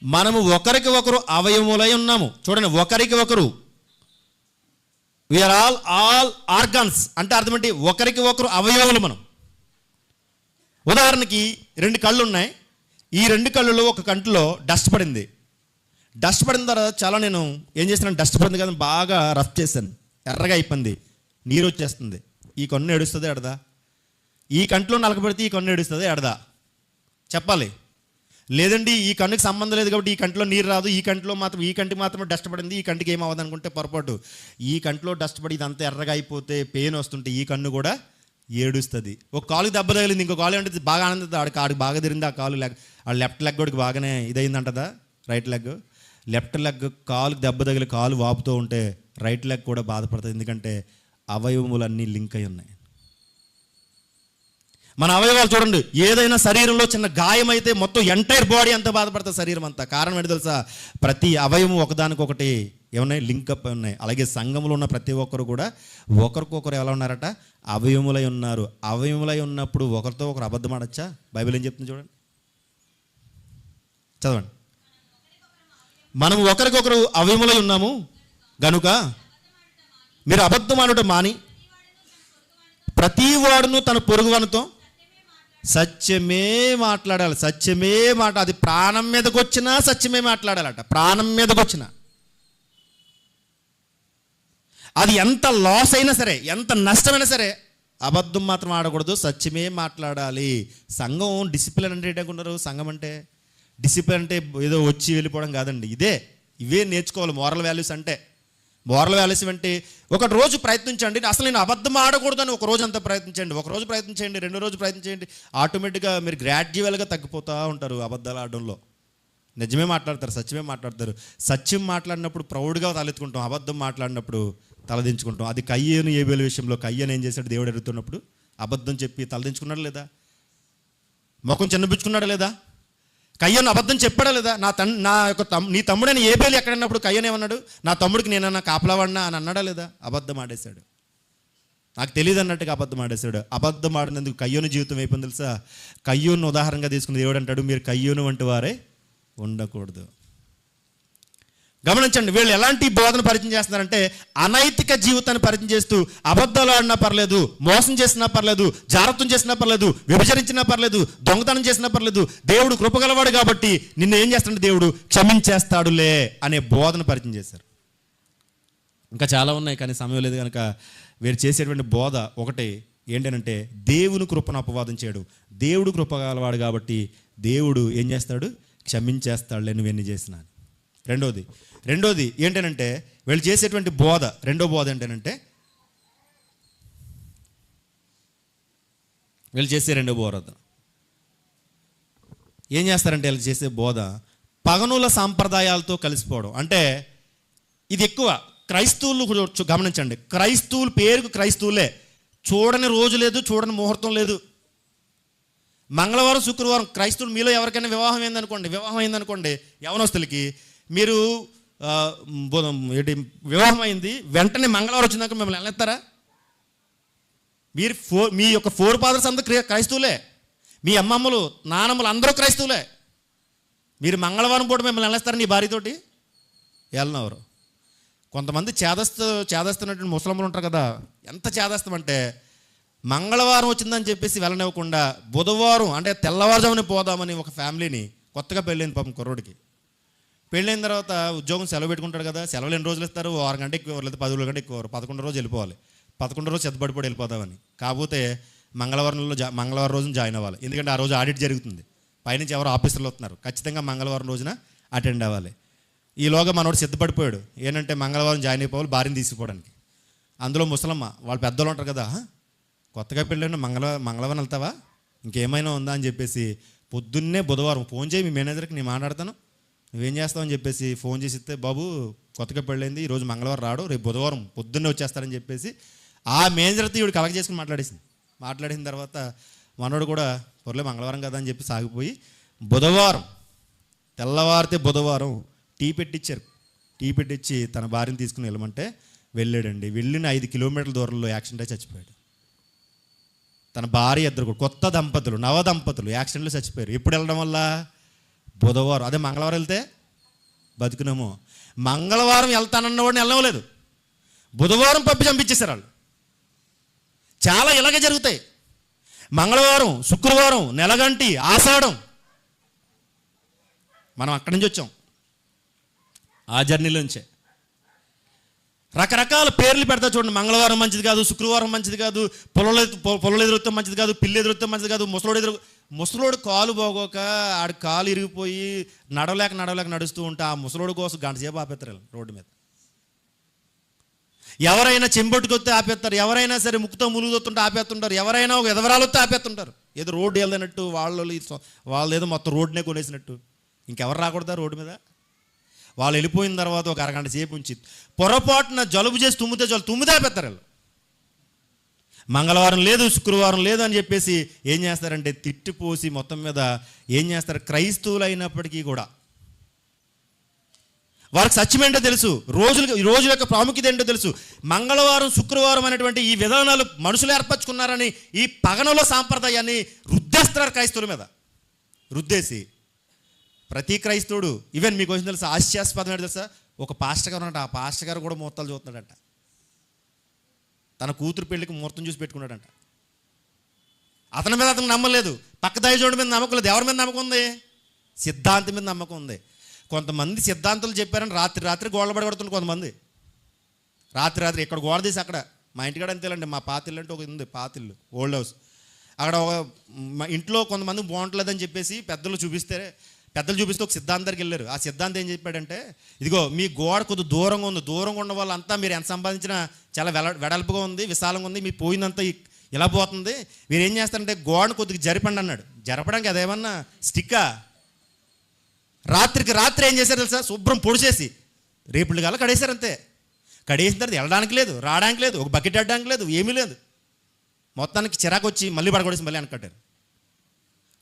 మనము ఒకరికి ఒకరు అవయములై ఉన్నాము. చూడండి, ఒకరికి ఒకరు, వీఆర్ ఆల్ ఆర్గాన్స్ అంటే అర్థం ఏంటి? ఒకరికి ఒకరు అవయవములు మనం. ఉదాహరణకి 2 కళ్ళు ఉన్నాయి. ఈ 2 కళ్ళులో ఒక కంటిలో డస్ట్ పడింది. డస్ట్ పడిన తర్వాత చాలా నేను ఏం చేస్తున్నాను, డస్ట్ పడింది కదా బాగా రఫ్ చేశాను, ఎర్రగా అయిపోయింది, నీరు వచ్చేస్తుంది. ఈ కన్ను ఏడుస్తుంది ఎడదా? ఈ కంటిలో నలక పెడితే ఈ కన్ను ఏడుస్తుంది ఎడదా? చెప్పాలి. లేదండి ఈ కన్నుకి సంబంధం లేదు కాబట్టి ఈ కంటిలో నీరు రాదు, ఈ కంటికి మాత్రమే డస్ట్ పడింది, ఈ కంటికి ఏమవ్వదు అనుకుంటే పొరపాటు. ఈ కంటిలో డస్ట్ పడి ఇదంతా ఎర్రగా అయిపోతే పెయిన్ వస్తుంటే ఈ కన్ను కూడా ఏడుస్తుంది. ఒక కాలుకి దెబ్బ తగిలింది, ఇంకో కాలు అంటే బాగా ఆనందింది, ఆడికి బాగా తిరిగింది ఆ కాలు. ఆ లెఫ్ట్ లెగ్ కూడా బాగానే ఇదైందంటదా, రైట్ లెగ్. లెఫ్ట్ లెగ్ కాలుకి దెబ్బ తగిలి కాలు వాపుతూ ఉంటే రైట్ లెగ్ కూడా బాధపడుతుంది. ఎందుకంటే అవయవములన్నీ లింక్ అయి ఉన్నాయి. మన అవయవాలు చూడండి, ఏదైనా శరీరంలో చిన్న గాయం అయితే మొత్తం ఎంటైర్ బాడీ అంతా బాధపడుతుంది, శరీరం అంతా. కారణం ఏంటి తెలుసా? ప్రతి అవయవం ఒకదానికొకటి ఏమన్నాయి, లింకప్ ఉన్నాయి. అలాగే సంఘంలో ఉన్న ప్రతి ఒక్కరు కూడా ఒకరికొకరు ఎలా ఉన్నారట, అవయములై ఉన్నారు. అవయములై ఉన్నప్పుడు ఒకరితో ఒకరు అబద్ధం ఆడచ్చా? బైబిల్ ఏం చెప్తుంది చూడండి, చదవండి. మనం ఒకరికొకరు అవయములై ఉన్నాము గనుక మీరు అబద్ధం ఆడటం మాని ప్రతి వాడును తన పొరుగువానితో సత్యమే మాట్లాడాలి. సత్యమే అది ప్రాణం మీదకి వచ్చినా సత్యమే మాట్లాడాలట. ప్రాణం మీదకి వచ్చినా, అది ఎంత లాస్ అయినా సరే, ఎంత నష్టమైనా సరే అబద్ధం మాత్రం ఆడకూడదు, సత్యమే మాట్లాడాలి. సంఘం డిసిప్లిన్ అంటే ఏంటనుకున్నారు? సంఘం అంటే డిసిప్లిన్ అంటే ఏదో వచ్చి వెళ్ళిపోవడం కాదండి. ఇవే నేర్చుకోవాలి. మోరల్ వాల్యూస్ అంటే, మోరల్ వాల్యూస్ అంటే ఒక రోజు ప్రయత్నించండి, అసలు నేను అబద్ధం ఆడకూడదు అని ఒక రోజు అంతా ప్రయత్నించండి. ఒక రోజు ప్రయత్నించండి, 2 రోజు ప్రయత్నించండి, ఆటోమేటిక్గా మీరు గ్రాడ్యువల్గా తగ్గిపోతూ ఉంటారు అబద్ధాలు ఆడడంలో. నిజమే మాట్లాడతారు, సత్యమే మాట్లాడతారు. సత్యం మాట్లాడినప్పుడు ప్రౌడ్గా తలెత్తుకుంటాం, అబద్ధం మాట్లాడినప్పుడు తలదించుకుంటాం. అది కయ్యను ఏబేలు విషయంలో కయ్యను ఏం చేశాడు? దేవుడు అడుగుతున్నప్పుడు అబద్ధం చెప్పి తలదించుకున్నాడు లేదా? ముఖం చిన్నపుచ్చుకున్నాడు లేదా? కయ్యోను అబద్ధం చెప్పాడా లేదా? నా యొక్క నీ తమ్ముడైన ఏబేలు ఎక్కడన్నప్పుడు కయ్యోను ఏమన్నాడు? నా తమ్ముడికి నేనన్నా కాపలావాడినా అని అన్నాడా లేదా? అబద్ధం ఆడేశాడు. నాకు తెలియదు అన్నట్టుగా అబద్ధం ఆడేశాడు. అబద్ధం ఆడినందుకు కయ్యోను జీవితం అయిపోయింది తెలుసా? కయ్యోను ఉదాహరణగా తీసుకుని దేవుడు అంటాడు, మీరు కయ్యోను వంటి వారే ఉండకూడదు. గమనించండి, వీళ్ళు ఎలాంటి బోధన పరిచయం చేస్తున్నారంటే అనైతిక జీవితాన్ని పరిచయం చేస్తూ అబద్ధాలు ఆడినా పర్లేదు, మోసం చేసినా పర్లేదు, జాగ్రత్తం చేసినా పర్లేదు, విభజరించినా పర్లేదు, దొంగతనం చేసినా పర్లేదు, దేవుడు కృపగలవాడు కాబట్టి నిన్ను ఏం చేస్తాడు, దేవుడు క్షమించేస్తాడులే అనే బోధన పరిచయం చేశారు. ఇంకా చాలా ఉన్నాయి కానీ సమయం లేదు కనుక వీరు చేసేటువంటి బోధ ఒకటి ఏంటంటే దేవుని కృపను అపవాదం చేయడు. దేవుడు కృపగలవాడు కాబట్టి దేవుడు ఏం చేస్తాడు, క్షమించేస్తాడులే నువ్వెన్ని చేసినా. రెండోది ఏంటంటే వీళ్ళు చేసేటువంటి బోధ, రెండో బోధ ఏంటంటే వీళ్ళు చేసే రెండో బోధ ఏం చేస్తారంటే వీళ్ళు చేసే బోధ పగనుల సాంప్రదాయాలతో కలిసిపోవడం. అంటే ఇది ఎక్కువ క్రైస్తవులు గమనించండి, క్రైస్తవులు పేరుకు క్రైస్తవులే, చూడని రోజు లేదు, చూడని ముహూర్తం లేదు. మంగళవారం శుక్రవారం క్రైస్తవులు మీలో ఎవరికైనా వివాహం అయిందనుకోండి యవనస్తులకి, మీరు వివాహం అయింది వెంటనే మంగళవారం వచ్చిందాక మిమ్మల్ని వెళ్ళేస్తారా? మీ యొక్క 4 ఫాదర్స్ అందరూ క్రైస్తవులే, మీ అమ్మమ్మలు నానమ్మలు అందరూ క్రైస్తవులే. మీరు మంగళవారం పూట మిమ్మల్ని వెళ్ళేస్తారా నీ భార్యతోటి? వెళ్ళనవరు. కొంతమంది చేదస్తున్నటువంటి ముసలమ్మలు ఉంటారు కదా, ఎంత చేదస్తాం అంటే మంగళవారం వచ్చిందని చెప్పేసి వెళ్ళనివ్వకుండా బుధవారం అంటే తెల్లవారుజామునే పోదామని ఒక ఫ్యామిలీని, కొత్తగా పెళ్ళైంది పాపం కుర్రోడికి, పెళ్ళైన తర్వాత ఉద్యోగం సెలవు పెట్టుకుంటాడు కదా, సెలవులు ఎన్ని రోజులు ఇస్తారు? 6 గంట ఎక్కువ లేదా 10 గంట ఎక్కువ, 11 రోజు వెళ్ళిపోవాలి. 11 రోజు చెత్తబడిపోయి వెళ్ళిపోదామని. కాకపోతే మంగళవారం రోజున జాయిన్ అవ్వాలి, ఎందుకంటే ఆ రోజు ఆడిట్ జరుగుతుంది, పైనుంచి ఎవరు ఆఫీసర్లు వస్తున్నారు, ఖచ్చితంగా మంగళవారం రోజున అటెండ్ అవ్వాలి. ఈలోగా మనోడు సిద్ధపడిపోయాడు, ఏంటంటే మంగళవారం జాయిన్ అయిపోవాలి భార్యని తీసుకుపోవడానికి. అందులో ముసలమ్మ, వాళ్ళు పెద్దలు ఉంటారు కదా, కొత్తగా పెళ్ళి మంగళవారం వెళ్తావా, ఇంకేమైనా ఉందా అని చెప్పేసి పొద్దున్నే బుధవారం ఫోన్ చేయి, మీ మేనేజర్కి నేను మాట్లాడతాను, నువ్వేం చేస్తావని చెప్పేసి ఫోన్ చేసి ఇస్తే, బాబు కొత్తగా పెళ్ళైంది, ఈరోజు మంగళవారం రాడు, రేపు బుధవారం పొద్దున్నే వచ్చేస్తారని చెప్పేసి ఆ మేనేజర్తో ఈవిడ కలెక్ట్ చేసుకుని మాట్లాడిన తర్వాత మనోడు కూడా పొరలే మంగళవారం కదా అని చెప్పి సాగిపోయి బుధవారం తెల్లవారితే బుధవారం టీ పెట్టించి తన భార్యను తీసుకుని వెళ్ళమంటే వెళ్ళాడండి. వెళ్ళిన 5 కిలోమీటర్ల దూరంలో యాక్సిడెంట్ అయి చచ్చిపోయాడు. తన భార్య ఇద్దరు కూడా కొత్త దంపతులు, నవ దంపతులు యాక్సిడెంట్లో చచ్చిపోయారు. ఎప్పుడు వెళ్ళడం వల్ల? బుధవారం. అదే మంగళవారం వెళ్తే బతుకునేమో. మంగళవారం వెళ్తానన్న వాడిని వెళ్ళలేదు, బుధవారం పప్పి చంపించేశారు వాళ్ళు. చాలా ఇలాగే జరుగుతాయి. మంగళవారం, శుక్రవారం, నెలగంటి, ఆషాఢం, మనం అక్కడి నుంచి వచ్చాం, ఆ జర్నీలోంచే రకరకాల పేర్లు పెడతా చూడండి. మంగళవారం మంచిది కాదు, శుక్రవారం మంచిది కాదు, పొలం ఎదురుతాం మంచిది కాదు, పిల్లి ఎదురుతాం మంచిది కాదు, ముసలోడు కాలు బాగోక ఆడి కాలు ఇరిగిపోయి నడవలేక నడుస్తూ ఉంటే ఆ ముసలోడు కోసం గంట సేపు ఆపేస్తారు రోడ్డు మీద. ఎవరైనా చెంబొట్టుకొస్తే ఆపేస్తారు, ఎవరైనా సరే ముక్కుతో ములుగుతుంటే ఆపేస్తుంటారు, ఎవరైనా ఒక ఎదవరాలొస్తే ఆపేస్తుంటారు. ఏదో రోడ్డు వెళ్ళినట్టు వాళ్ళు ఏదో మొత్తం రోడ్డునే కొనేసినట్టు. ఇంకెవరు రాకూడదా రోడ్డు మీద? వాళ్ళు వెళ్ళిపోయిన తర్వాత ఒక అరగంట సేపు ఉంచి పొరపాటున జలుబు చేసి తుమ్మితే ఆపేస్తారు వాళ్ళు. మంగళవారం లేదు, శుక్రవారం లేదు అని చెప్పేసి ఏం చేస్తారంటే తిట్టిపోసి మొత్తం మీద ఏం చేస్తారు, క్రైస్తవులు అయినప్పటికీ కూడా వారికి సత్యం ఏంటో తెలుసు, రోజుల యొక్క ప్రాముఖ్యత ఏంటో తెలుసు. మంగళవారం శుక్రవారం అనేటువంటి ఈ విధానాలు మనుషులు ఏర్పరచుకున్నారని ఈ పగనలో సాంప్రదాయాన్ని రుద్దేస్తున్నారు క్రైస్తవుల మీద. రుద్దేసి ప్రతి క్రైస్తవుడు, ఈవెన్ మీకు వచ్చిన తెలుసా హాస్యాస్పదం ఏంటో తెలుసా, ఒక పాస్టర్ గారు ఉన్నట్టు, ఆ పాస్టర్ గారు కూడా ముహూర్తాలు చూస్తున్నాడంట. తన కూతురు పెళ్లికి ముహూర్తం చూసి పెట్టుకున్నాడంట. అతని మీద అతను నమ్మలేదు, పక్క దైవజనుడి మీద నమ్మకం లేదు. ఎవరి మీద నమ్మకం ఉంది? సిద్ధాంతం మీద నమ్మకం ఉంది. కొంతమంది సిద్ధాంతాలు చెప్పారని రాత్రి గోడలు పడగొడుతుంది. కొంతమంది రాత్రి ఇక్కడ గోడ తీసి అక్కడ, మా ఇంటికాడ అంతేలండి, మా పాతిల్లు అంటే ఒక ఉంది, పాతిల్లు ఓల్డ్ హౌస్, అక్కడ ఒక ఇంట్లో కొంతమంది బాగుంటలేదని చెప్పేసి పెద్దలు చూపిస్తే ఒక సిద్ధాంతానికి వెళ్ళారు. ఆ సిద్ధాంతం ఏం చెప్పాడంటే, ఇదిగో మీ గోడ కొద్దిగా దూరంగా ఉంది, దూరంగా ఉన్న వాళ్ళంతా మీరు ఎంత సంపాదించినా చాలా వెడల్పుగా ఉంది, విశాలంగా ఉంది, మీ పోయిందంతా ఇలా పోతుంది, మీరు ఏం చేస్తారంటే గోడను కొద్దిగా జరపండి అన్నాడు. జరపడానికి అదేమన్నా స్టిక్కా? రాత్రి ఏం చేశారు తెలుసా, శుభ్రం పొడిచేసి రేపుళ్ళు కాల కడేశారు అంతే. కడేసిన తర్వాత వెళ్ళడానికి లేదు, రావడానికి లేదు, ఒక బకెట్ అడ్డానికి లేదు, ఏమీ లేదు. మొత్తానికి చిరాకు వచ్చి మళ్ళీ పడగొడేసి మళ్ళీ వెనకట్టారు.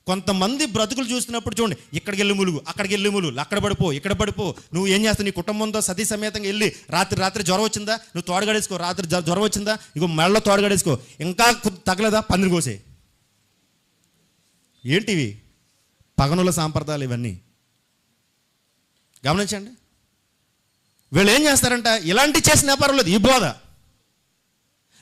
కొంతమంది బ్రతుకులు చూస్తున్నప్పుడు చూడండి, ఇక్కడికి వెళ్ళి ములుగు, అక్కడికి వెళ్ళి ములుగు, అక్కడ పడిపో, ఇక్కడ పడిపో. నువ్వు ఏం చేస్తావు? నీ కుటుంబంతో సతీ సమేతంగా వెళ్ళి రాత్రి జ్వరం వచ్చిందా, నువ్వు తోడగడేసుకో. రాత్రి జ్వరం వచ్చిందా, ఇగో మెడలో తోడగడేసుకో. ఇంకా తగలదా, పందిరి కోసే. ఏంటివి? పగనుల సాంప్రదాయాలు ఇవన్నీ. గమనించండి. వీళ్ళు ఏం చేస్తారంట, ఇలాంటి చేసిన వ్యాపారం లేదు. ఈ బోధ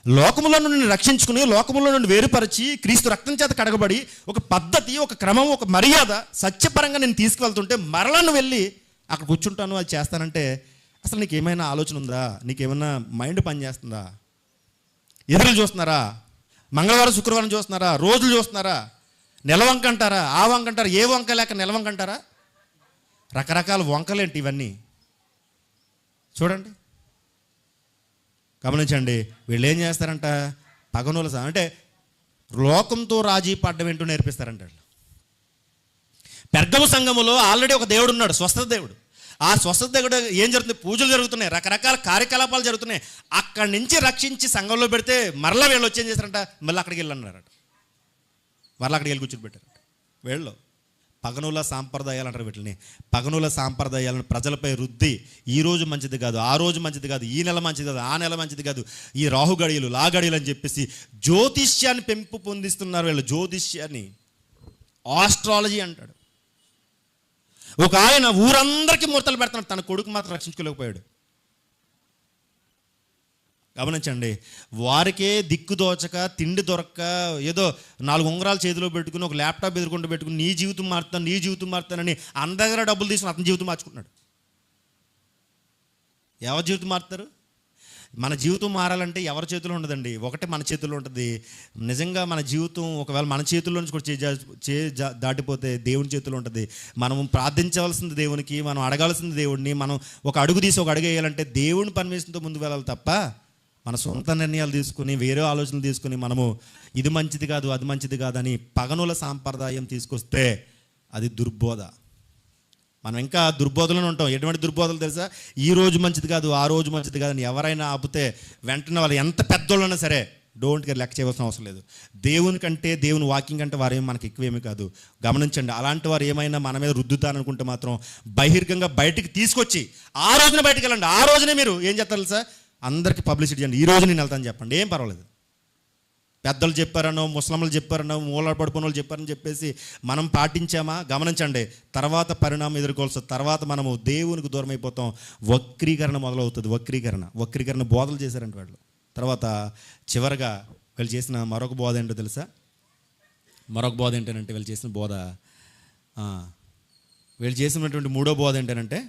లోకములో నుండి రక్షించుకుని, లోకములో నుండి వేరుపరిచి, క్రీస్తు రక్తం చేత కడగబడి, ఒక పద్ధతి, ఒక క్రమం, ఒక మర్యాద సత్యపరంగా నేను తీసుకువెళ్తుంటే మరలా నువ్వు వెళ్ళి అక్కడ కూర్చుంటాను, అది చేస్తానంటే అసలు నీకు ఏమైనా ఆలోచన ఉందా? నీకేమైనా మైండ్ పనిచేస్తుందా? ఎదురులు చూస్తున్నారా? మంగళవారం శుక్రవారం చూస్తున్నారా? రోజులు చూస్తున్నారా? నెలవంక అంటారా? ఆ వంక అంటారా? ఏ వంక లేక నెలవంక అంటారా? రకరకాల వంకలేంటి ఇవన్నీ? చూడండి, గమనించండి. వీళ్ళు ఏం చేస్తారంట, పగనుల అంటే లోకంతో రాజీ పడ్డం ఏంటో నేర్పిస్తారంట. పెర్గము సంఘములో ఆల్రెడీ ఒక దేవుడు ఉన్నాడు, స్వస్థత దేవుడు. ఆ స్వస్థత దేవుడు ఏం జరుగుతుంది? పూజలు జరుగుతున్నాయి, రకరకాల కార్యకలాపాలు జరుగుతున్నాయి. అక్కడి నుంచి రక్షించి సంఘంలో పెడితే మరలా వీళ్ళు వచ్చి ఏం చేస్తారంట, మళ్ళీ అక్కడికి వెళ్ళి అన్నారట. మరలా అక్కడికి వెళ్ళి కూర్చొని పెట్టారట. వీళ్ళు పగనుల సాంప్రదాయాలు అంటారు వీటిని. పగనుల సాంప్రదాయాలను ప్రజలపై రుద్ది, ఈ రోజు మంచిది కాదు, ఆ రోజు మంచిది కాదు, ఈ నెల మంచిది కాదు, ఆ నెల మంచిది కాదు, ఈ రాహు గడియలు, లా గడియలు అని చెప్పేసి జ్యోతిష్యాన్ని పెంపు పొందిస్తున్నారు వీళ్ళు. జ్యోతిష్యాన్ని ఆస్ట్రాలజీ అంటాడు. ఒక ఆయన ఊరందరికీ ముహూర్తాలు పెడుతున్నాడు, తన కొడుకు మాత్రం రక్షించుకోలేకపోయాడు. గమనించండి. వారికే దిక్కు దోచక, తిండి దొరక్క, ఏదో 4 ఉంగరాలు చేతిలో పెట్టుకుని, ఒక ల్యాప్టాప్ ఎదుర్కొంటూ పెట్టుకుని నీ జీవితం మారుతానని అందరి దగ్గర డబ్బులు తీసుకుని అతని జీవితం మార్చుకుంటున్నాడు. ఎవరి జీవితం మారుతారు? మన జీవితం మారాలంటే ఎవరి చేతిలో ఉండదండి, ఒకటే మన చేతుల్లో ఉంటుంది. నిజంగా మన జీవితం ఒకవేళ మన చేతుల్లో నుంచి కూడా దాటిపోతే దేవుని చేతిలో ఉంటుంది. మనం ప్రార్థించవలసింది దేవునికి, మనం అడగాల్సింది దేవుడిని. మనం ఒక అడుగు తీసి ఒక అడుగు వేయాలంటే దేవుని పర్మిషన్తో ముందుకు వెళ్ళాలి తప్ప మన సొంత నిర్ణయాలు తీసుకుని, వేరే ఆలోచనలు తీసుకుని మనము ఇది మంచిది కాదు, అది మంచిది కాదని పగనుల సాంప్రదాయం తీసుకొస్తే అది దుర్బోధ. మనం ఇంకా దుర్బోధలను ఉంటాం. ఎటువంటి దుర్బోధలు తెలుసా? ఈ రోజు మంచిది కాదు, ఆ రోజు మంచిది కాదని ఎవరైనా ఆపితే వెంటనే వాళ్ళు ఎంత పెద్దోళ్ళైనా సరే డోంట్ కేర్, లెక్క చేయవలసిన అవసరం లేదు. దేవుని కంటే, దేవుని వాక్యం కంటే వారేమి మనకి ఎక్కువేమీ కాదు. గమనించండి. అలాంటి వారు ఏమైనా మన మీద రుద్దుతారనుకుంటే మాత్రం బహిర్గంగా బయటికి తీసుకొచ్చి ఆ రోజున బయటికి వెళ్ళండి. ఆ రోజునే మీరు ఏం చేస్తారు తెలుసా? అందరికీ పబ్లిసిటీ చేయండి. ఈ రోజు నేను వెళ్తాను చెప్పండి, ఏం పర్వాలేదు. పెద్దలు చెప్పారనో, ముస్లింలు చెప్పారనో, మూల పడుకున్న వాళ్ళు చెప్పారని చెప్పేసి మనం పాటించామా? గమనించండి, తర్వాత పరిణామం ఎదుర్కోవాల్సి, తర్వాత మనము దేవునికి దూరం అయిపోతాం. వక్రీకరణ మొదలవుతుంది. వక్రీకరణ బోధలు చేశారంటే వాళ్ళు. తర్వాత చివరగా వీళ్ళు చేసిన మరొక బోధ ఏంటో తెలుసా? మరొక బోధ ఏంటంటే వీళ్ళు చేసిన బోధ, వీళ్ళు చేసినటువంటి మూడో బోధ ఏంటంటే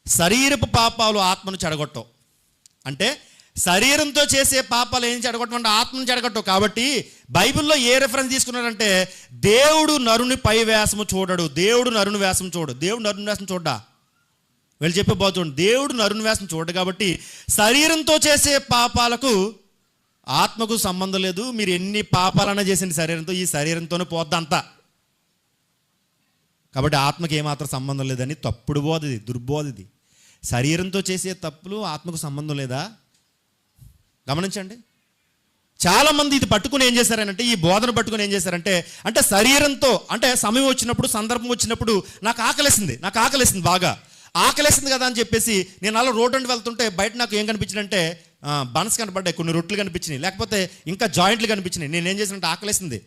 శరీరపు పాపాలు ఆత్మను చెడగొట్టవు. అంటే శరీరంతో చేసే పాపాలు ఏం చెడగొట్టమంటే ఆత్మను చెడగొట్టవు. కాబట్టి బైబిల్లో ఏ రెఫరెన్స్ తీసుకున్నారంటే దేవుడు నరుని పై వేషము చూడడు, దేవుడు నరుని వేషం చూడు. దేవుడు నరుని వేషం చూడ్డా? వీళ్ళు చెప్పే పోతుంది, దేవుడు నరుని వేషం చూడడు. కాబట్టి శరీరంతో చేసే పాపాలకు ఆత్మకు సంబంధం లేదు. మీరు ఎన్ని పాపాలన్నా చేసింది శరీరంతో, ఈ శరీరంతోనే పోద్దంతా. కాబట్టి ఆత్మకి ఏమాత్రం సంబంధం లేదని తప్పుడు బోధ ఇది, దుర్బోధ ఇది. శరీరంతో చేసే తప్పులు ఆత్మకు సంబంధం లేదా? గమనించండి. చాలామంది ఇది పట్టుకుని ఏం చేశారంటే, ఈ బోధన పట్టుకుని ఏం చేశారంటే, అంటే శరీరంతో, అంటే సమయం వచ్చినప్పుడు, సందర్భం వచ్చినప్పుడు నాకు ఆకలేసింది బాగా ఆకలేసింది కదా అని చెప్పేసి నేను అలా రోడ్డు అంటే వెళ్తుంటే బయట నాకు ఏం కనిపించిందంటే బన్స్ కనపడ్డాయి, కొన్ని రొట్టెలు కనిపించినాయి, లేకపోతే ఇంకా జాయింట్లు కనిపించినాయి. నేనేం చేశానంటే ఆకలేసింది,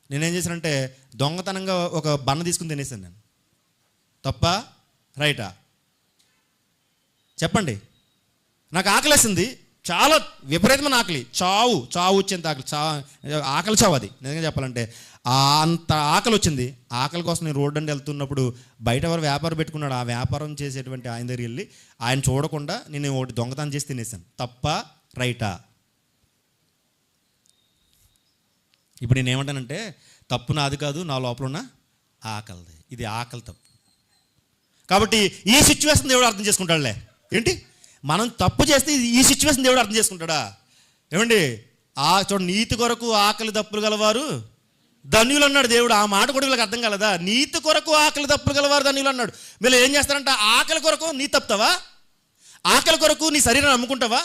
నేనేం చేశానంటే దొంగతనంగా ఒక బన్న తీసుకుని తినేసాను. నేను తప్ప రైటా చెప్పండి? నాకు ఆకలేసింది, చాలా విపరీతమైన ఆకలి, చావు వచ్చేంత ఆకలి చావు. అది నిజంగా చెప్పాలంటే అంత ఆకలి వచ్చింది. ఆకలి కోసం నేను రోడ్డు అంటే వెళ్తున్నప్పుడు బయట ఎవరు వ్యాపారం పెట్టుకున్నాడు, ఆ వ్యాపారం చేసేటువంటి ఆయన దగ్గరికి వెళ్ళి ఆయన చూడకుండా నేను ఒకటి దొంగతనం చేసి తినేసాను. తప్ప రైటా? ఇప్పుడు నేను ఏమంటానంటే తప్పు నాది కాదు, నా లోపల ఉన్న ఆకలిది. ఇది ఆకలి తప్పు. కాబట్టి ఈ సిచ్యువేషన్ దేవుడు అర్థం చేసుకుంటాడులే. ఏంటి మనం తప్పు చేస్తే ఈ సిచ్యువేషన్ దేవుడు అర్థం చేసుకుంటాడా? ఏమండి, చూడండి, నీతి కొరకు ఆకలి దప్పులు గలవారు ధన్యులు అన్నాడు దేవుడు. ఆ మాట కూడా వీళ్ళకి అర్థం కలదా? నీతి కొరకు ఆకలి దప్పులు గలవారు ధన్యులు అన్నాడు. వీళ్ళు ఏం చేస్తారంట, ఆకలి కొరకు నీ తప్పుతావా? ఆకలి కొరకు నీ శరీరాన్ని అమ్ముకుంటావా?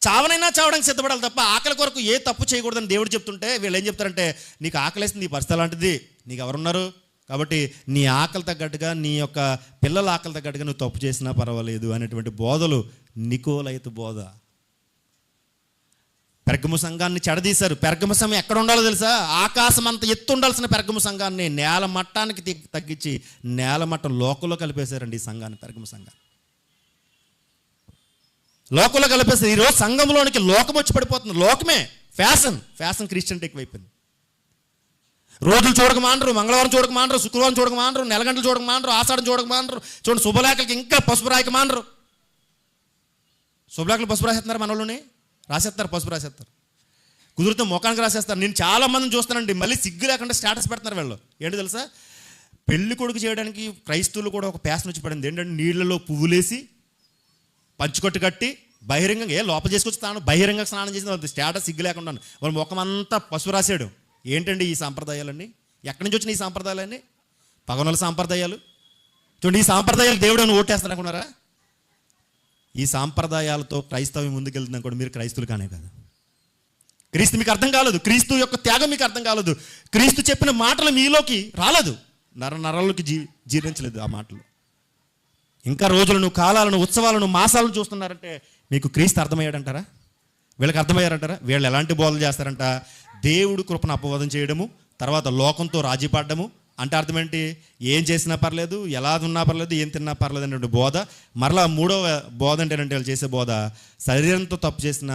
చావనైనా చావడానికి సిద్ధపడాలి తప్ప ఆకలి కొరకు ఏ తప్పు చేయకూడదని దేవుడు చెప్తుంటే వీళ్ళు ఏం చెప్తారంటే, నీకు ఆకలేస్తుంది, నీ పరిస్థితి అలాంటిది, నీకు ఎవరున్నారు? కాబట్టి నీ ఆకలి తగ్గట్టుగా, నీ యొక్క పిల్లల ఆకలి తగ్గట్టుగా నువ్వు తప్పు చేసినా పర్వాలేదు అనేటువంటి బోధలు నికోలైతు బోధ. పెర్గము సంఘాన్ని చెడదీశారు. పెర్గము సంఘం ఎక్కడ ఉండాలో తెలుసా? ఆకాశం అంత ఎత్తు ఉండాల్సిన పెర్గము సంఘాన్ని నేల మట్టానికి తగ్గించి నేల మట్టం లోకంలో కలిపేశారండి ఈ సంఘాన్ని, పెర్గము సంఘాన్ని లోకంలో కలిపేశారు. ఈరోజు సంఘంలోనికి లోకం వచ్చి పడిపోతుంది. లోకమే ఫ్యాషన్ క్రిస్టియన్టీ ఎక్కువైపోయింది. రోజులు చూడక మానరు, మంగళవారం చూడక మానరు, శుక్రవారం చూడక మానరు, నెలగంటలు చూడక మానరు, ఆషాఢం చూడక మానరు. చూడండి, శుభలేఖలకి ఇంకా పసుపు రాయక మానరు. శుభలేఖలు పసుపు రాసేస్తున్నారు, మన వాళ్ళని రాసేస్తారు, పసుపు రాసేస్తారు, కుదిరితే ముఖానికి రాసేస్తారు. నేను చాలా మందిని చూస్తానండి, మళ్ళీ సిగ్గు లేకుండా స్టేటస్ పెడుతున్నారు వీళ్ళు. ఏంటి తెలుసా? పెళ్లి కొడుకు చేయడానికి క్రైస్తవులు కూడా ఒక ప్యాషన్ వచ్చి పడింది. ఏంటంటే నీళ్లలో పువ్వులేసి పంచుకొట్టు కట్టి బహిరంగంగా లోపల చేసుకొచ్చి తాను బహిరంగ స్నానం చేసిన స్టేటస్ సిగ్గు లేకుండా వాళ్ళ ముఖం అంతా పసుపు రాసాడు. ఏంటండి ఈ సాంప్రదాయాలన్నీ? ఎక్కడి నుంచి వచ్చిన ఈ సాంప్రదాయాలన్నీ? పగవనుల సాంప్రదాయాలు. చూడండి, ఈ సాంప్రదాయాలు దేవుడు అని ఓటేస్తారు అనుకున్నారా? ఈ సాంప్రదాయాలతో క్రైస్తవం ముందుకెళ్తున్నాం కూడా మీరు క్రైస్తువులు కానే కాదు. క్రీస్తు మీకు అర్థం కాలేదు, క్రీస్తు యొక్క త్యాగం మీకు అర్థం కాలేదు, క్రీస్తు చెప్పిన మాటలు మీలోకి రాలేదు, నరాల్లోకి జీర్ణించలేదు ఆ మాటలు. ఇంకా రోజులను, కాలాలను, ఉత్సవాలను, మాసాలను చూస్తున్నారంటే మీకు క్రీస్తు అర్థమయ్యాడంటారా? వీళ్ళకి అర్థమయ్యారంటారా? వీళ్ళు ఎలాంటి బోధలు చేస్తారంట? దేవుడు కృపను అపవాదం చేయడము, తర్వాత లోకంతో రాజీ పడ్డము. అంటే అర్థం ఏంటి? ఏం చేసినా పర్లేదు, ఎలా ఉన్నా పర్లేదు, ఏం తిన్నా పర్లేదు అనేటువంటి బోధ. మరలా మూడవ బోధ ఏంటంటే వాళ్ళు చేసే బోధ, శరీరంతో తప్పు చేసిన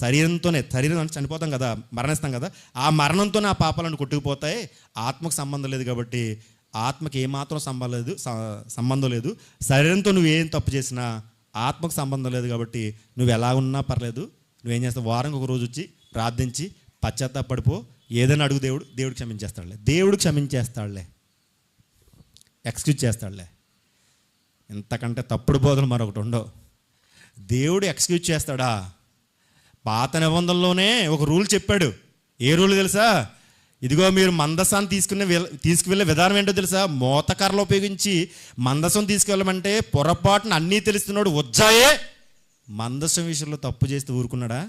శరీరం చనిపోతాం కదా, మరణిస్తాం కదా, ఆ మరణంతోనే ఆ పాపాలను కొట్టుకుపోతాయి. ఆత్మకు సంబంధం లేదు కాబట్టి, ఆత్మకి ఏమాత్రం సంబంధం లేదు. శరీరంతో నువ్వేం తప్పు చేసినా ఆత్మకు సంబంధం లేదు కాబట్టి నువ్వు ఎలా ఉన్నా పర్లేదు. నువ్వేం చేస్తావు? వారానికి ఒక రోజు వచ్చి ప్రార్థించి పశ్చాత్తాపడిపో, ఏదైనా అడుగు, దేవుడు క్షమించేస్తాడులే, ఎక్స్క్యూజ్ చేస్తాడులే. ఇంతకంటే తప్పుడు బోధలు మరొకటి ఉండవు. దేవుడు ఎక్స్క్యూజ్ చేస్తాడా? పాత నిబంధనలోనే ఒక రూల్ చెప్పాడు. ఏ రూల్ తెలుసా? ఇదిగో మీరు మందసాన్ని తీసుకువెళ్ళే విధానం ఏంటో తెలుసా? మోతకర్రలు ఉపయోగించి మందసం తీసుకువెళ్ళమంటే పొరపాటున అన్నీ తెలుస్తున్నాడు ఉజ్జాయే మందసం విషయంలో తప్పు చేస్తే ఊరుకున్నాడా?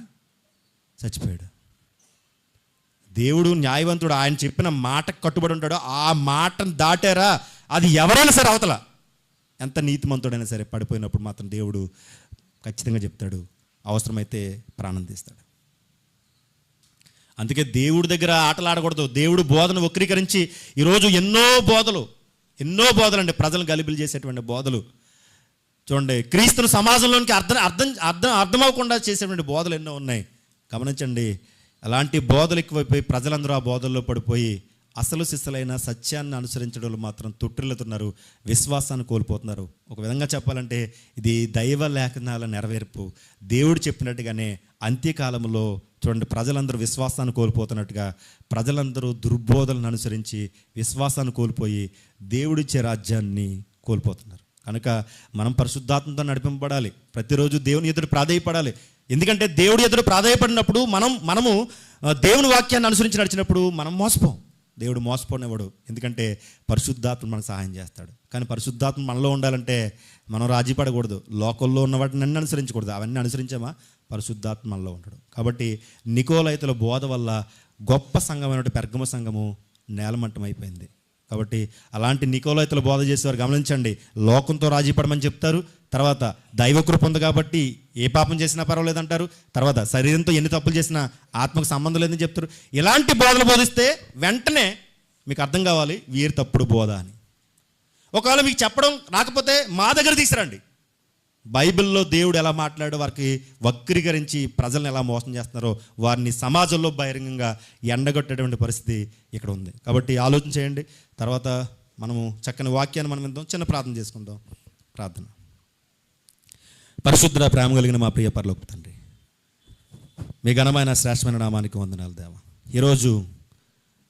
చచ్చిపోయాడు. దేవుడు న్యాయవంతుడు, ఆయన చెప్పిన మాటకు కట్టుబడి ఉంటాడు. ఆ మాటను దాటారా, అది ఎవరైనా సరే అవతల ఎంత నీతిమంతుడైనా సరే పడిపోయినప్పుడు మాత్రం దేవుడు ఖచ్చితంగా చెప్తాడు, అవసరమైతే ప్రాణం తీస్తాడు. అందుకే దేవుడి దగ్గర ఆటలు ఆడకూడదు. దేవుడు బోధన వక్రీకరించి ఈరోజు ఎన్నో బోధలు అండి, ప్రజలను గలిబిలి చేసేటువంటి బోధలు. చూడండి, క్రీస్తును సమాజంలోనికి అర్థమవకుండా చేసేటువంటి బోధలు ఎన్నో ఉన్నాయి. గమనించండి, అలాంటి బోధలు ఎక్కువైపోయి ప్రజలందరూ ఆ బోధల్లో పడిపోయి అసలు సిస్సలైన సత్యాన్ని అనుసరించడంలో మాత్రం తొట్టిల్లుతున్నారు, విశ్వాసాన్ని కోల్పోతున్నారు. ఒక విధంగా చెప్పాలంటే ఇది దైవ లేఖనాల నెరవేర్పు. దేవుడు చెప్పినట్టుగానే అంత్యకాలంలో చూడండి, ప్రజలందరూ విశ్వాసాన్ని కోల్పోతున్నట్టుగా ప్రజలందరూ దుర్బోధలను అనుసరించి విశ్వాసాన్ని కోల్పోయి దేవుడిచ్చే రాజ్యాన్ని కోల్పోతున్నారు. కనుక మనం పరిశుద్ధాత్మతో నడిపింపబడాలి. ప్రతిరోజు దేవుని ఎదురు ప్రాధేయపడాలి. ఎందుకంటే దేవుడి ఎదురు ప్రాధేయపడినప్పుడు మనము దేవుని వాక్యాన్ని అనుసరించి నడిచినప్పుడు మనం మోసపోం. దేవుడు మోసపోనివ్వడు, ఎందుకంటే పరిశుద్ధాత్మ మనకు సహాయం చేస్తాడు. కానీ పరిశుద్ధాత్మ మనలో ఉండాలంటే మనం రాజీ పడకూడదు, లోకంలో ఉన్న వాటిని అన్నీ అనుసరించకూడదు. అవన్నీ అనుసరించామా, పరిశుద్ధాత్మ మనలో ఉంటాడు. కాబట్టి నికోలైతుల బోధ వల్ల గొప్ప సంఘమైన పెర్గమ సంఘము నేలమట్టమైపోయింది. కాబట్టి అలాంటి నికోలైతుల బోధ చేసేవారు గమనించండి, లోకంతో రాజీ పడమని చెప్తారు, తర్వాత దైవకృప ఉంది కాబట్టి ఏ పాపం చేసినా పర్వాలేదు అంటారు, తర్వాత శరీరంతో ఎన్ని తప్పులు చేసినా ఆత్మకు సంబంధం లేదని చెప్తారు. ఇలాంటి బోధలు బోధిస్తే వెంటనే మీకు అర్థం కావాలి వీరు తప్పుడు బోధ అని. ఒకవేళ మీకు చెప్పడం రాకపోతే మా దగ్గర తీసుకురండి. బైబిల్లో దేవుడు ఎలా మాట్లాడో వారికి వక్రీకరించి ప్రజలను ఎలా మోసం చేస్తున్నారో వారిని సమాజంలో బహిరంగంగా ఎండగొట్టేటువంటి పరిస్థితి ఇక్కడ ఉంది. కాబట్టి ఆలోచన చేయండి. తర్వాత మనము చక్కని వాక్యాన్ని మనం విందాం, చిన్న ప్రార్థన చేసుకుందాం. ప్రార్థన. పరిశుద్ధ ప్రేమ కలిగిన మా ప్రియ పరలోక తండ్రి, మీ ఘనమైన శ్రేష్టమైన నామానికి వందనాలు దేవా. ఈరోజు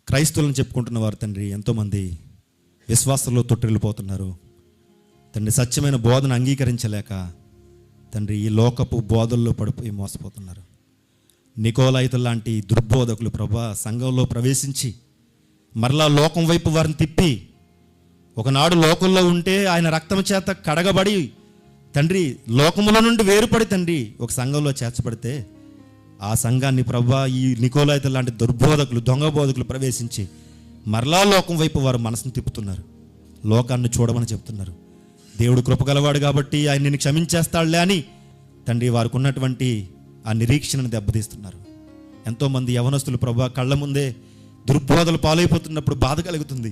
క్రైస్తవులను చెప్పుకుంటున్న వారు తండ్రి ఎంతోమంది విశ్వాసంలో తొట్టిల్లిపోతున్నారు తండ్రి. సత్యమైన బోధన అంగీకరించలేక తండ్రి ఈ లోకపు బోధల్లో పడిపోయి మోసపోతున్నారు. నికోలైతుల లాంటి దుర్బోధకులు ప్రభా సంఘంలో ప్రవేశించి మరలా లోకం వైపు వారిని తిప్పి, ఒకనాడు లోకంలో ఉంటే ఆయన రక్తం చేత కడగబడి తండ్రి లోకముల నుండి వేరుపడి తండ్రి ఒక సంఘంలో చేర్చబడితే ఆ సంఘాన్ని ప్రభా ఈ నికోలైతుల లాంటి దుర్బోధకులు, దొంగ బోధకులు ప్రవేశించి మరలా లోకం వైపు వారు మనసును తిప్పుతున్నారు, లోకాన్ని చూడమని చెప్తున్నారు. దేవుడు కృపగలవాడు కాబట్టి ఆయన నిన్ను క్షమించేస్తాడులే అని తండ్రి వారికి ఉన్నటువంటి ఆ నిరీక్షణను దెబ్బతీస్తున్నారు. ఎంతోమంది యవనస్తులు ప్రభా కళ్ళ ముందే దుర్బోధలు పాలైపోతున్నప్పుడు బాధ కలుగుతుంది.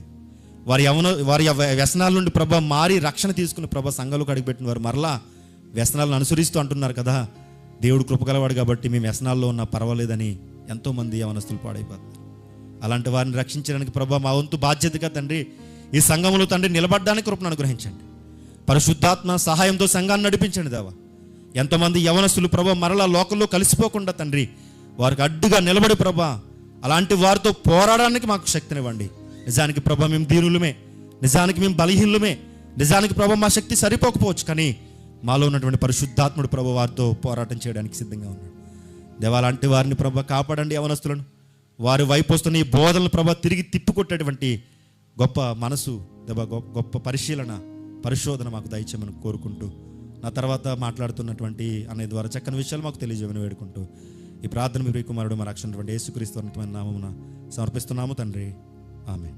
వారి వ్యసనాల నుండి ప్రభా మారి రక్షణ తీసుకుని ప్రభా సంఘాలకు అడుగుపెట్టిన వారు మరలా వ్యసనాలను అనుసరిస్తూ అంటున్నారు కదా, దేవుడు కృపగలవాడు కాబట్టి మేము వ్యసనాల్లో ఉన్నా పర్వాలేదని ఎంతోమంది యవనస్తులు పాడైపోతున్నారు. అలాంటి వారిని రక్షించడానికి ప్రభా మా వంతు బాధ్యతగా తండ్రి ఈ సంఘంలో తండ్రి నిలబడడానికి కృపను అనుగ్రహించండి. పరిశుద్ధాత్మ సహాయంతో సంఘాన్ని నడిపించండి దేవా. ఎంతోమంది యవనస్తులు ప్రభా మరలా లోకంలో కలిసిపోకుండా తండ్రి వారికి అడ్డుగా నిలబడి ప్రభా అలాంటి వారితో పోరాడడానికి మాకు శక్తినివ్వండి. నిజానికి ప్రభా మేము దీనులమే, నిజానికి మేము బలహీనులమే, నిజానికి ప్రభా మా శక్తి సరిపోకపోవచ్చు, కానీ మాలో ఉన్నటువంటి పరిశుద్ధాత్ముడు ప్రభా వారితో పోరాటం చేయడానికి సిద్ధంగా ఉన్నాడు. దేవా అలాంటి వారిని ప్రభా కాపాడండి. యవనస్తులను వారి వైపు వస్తున్న ఈ బోధనలు ప్రభా తిరిగి తిప్పుకొట్టేటువంటి గొప్ప మనసు దేవా, గొప్ప పరిశోధన మాకు దయచేయమని కోరుకుంటూ నా తర్వాత మాట్లాడుతున్నటువంటి అనే ద్వారా చక్కని విషయాలు మాకు తెలియజేయమని వేడుకుంటూ ఈ ప్రార్థన మీ కుమారుడు మా రక్షణ యేసుక్రీస్తు నామమున సమర్పిస్తున్నాము తండ్రి. ఆమేన్.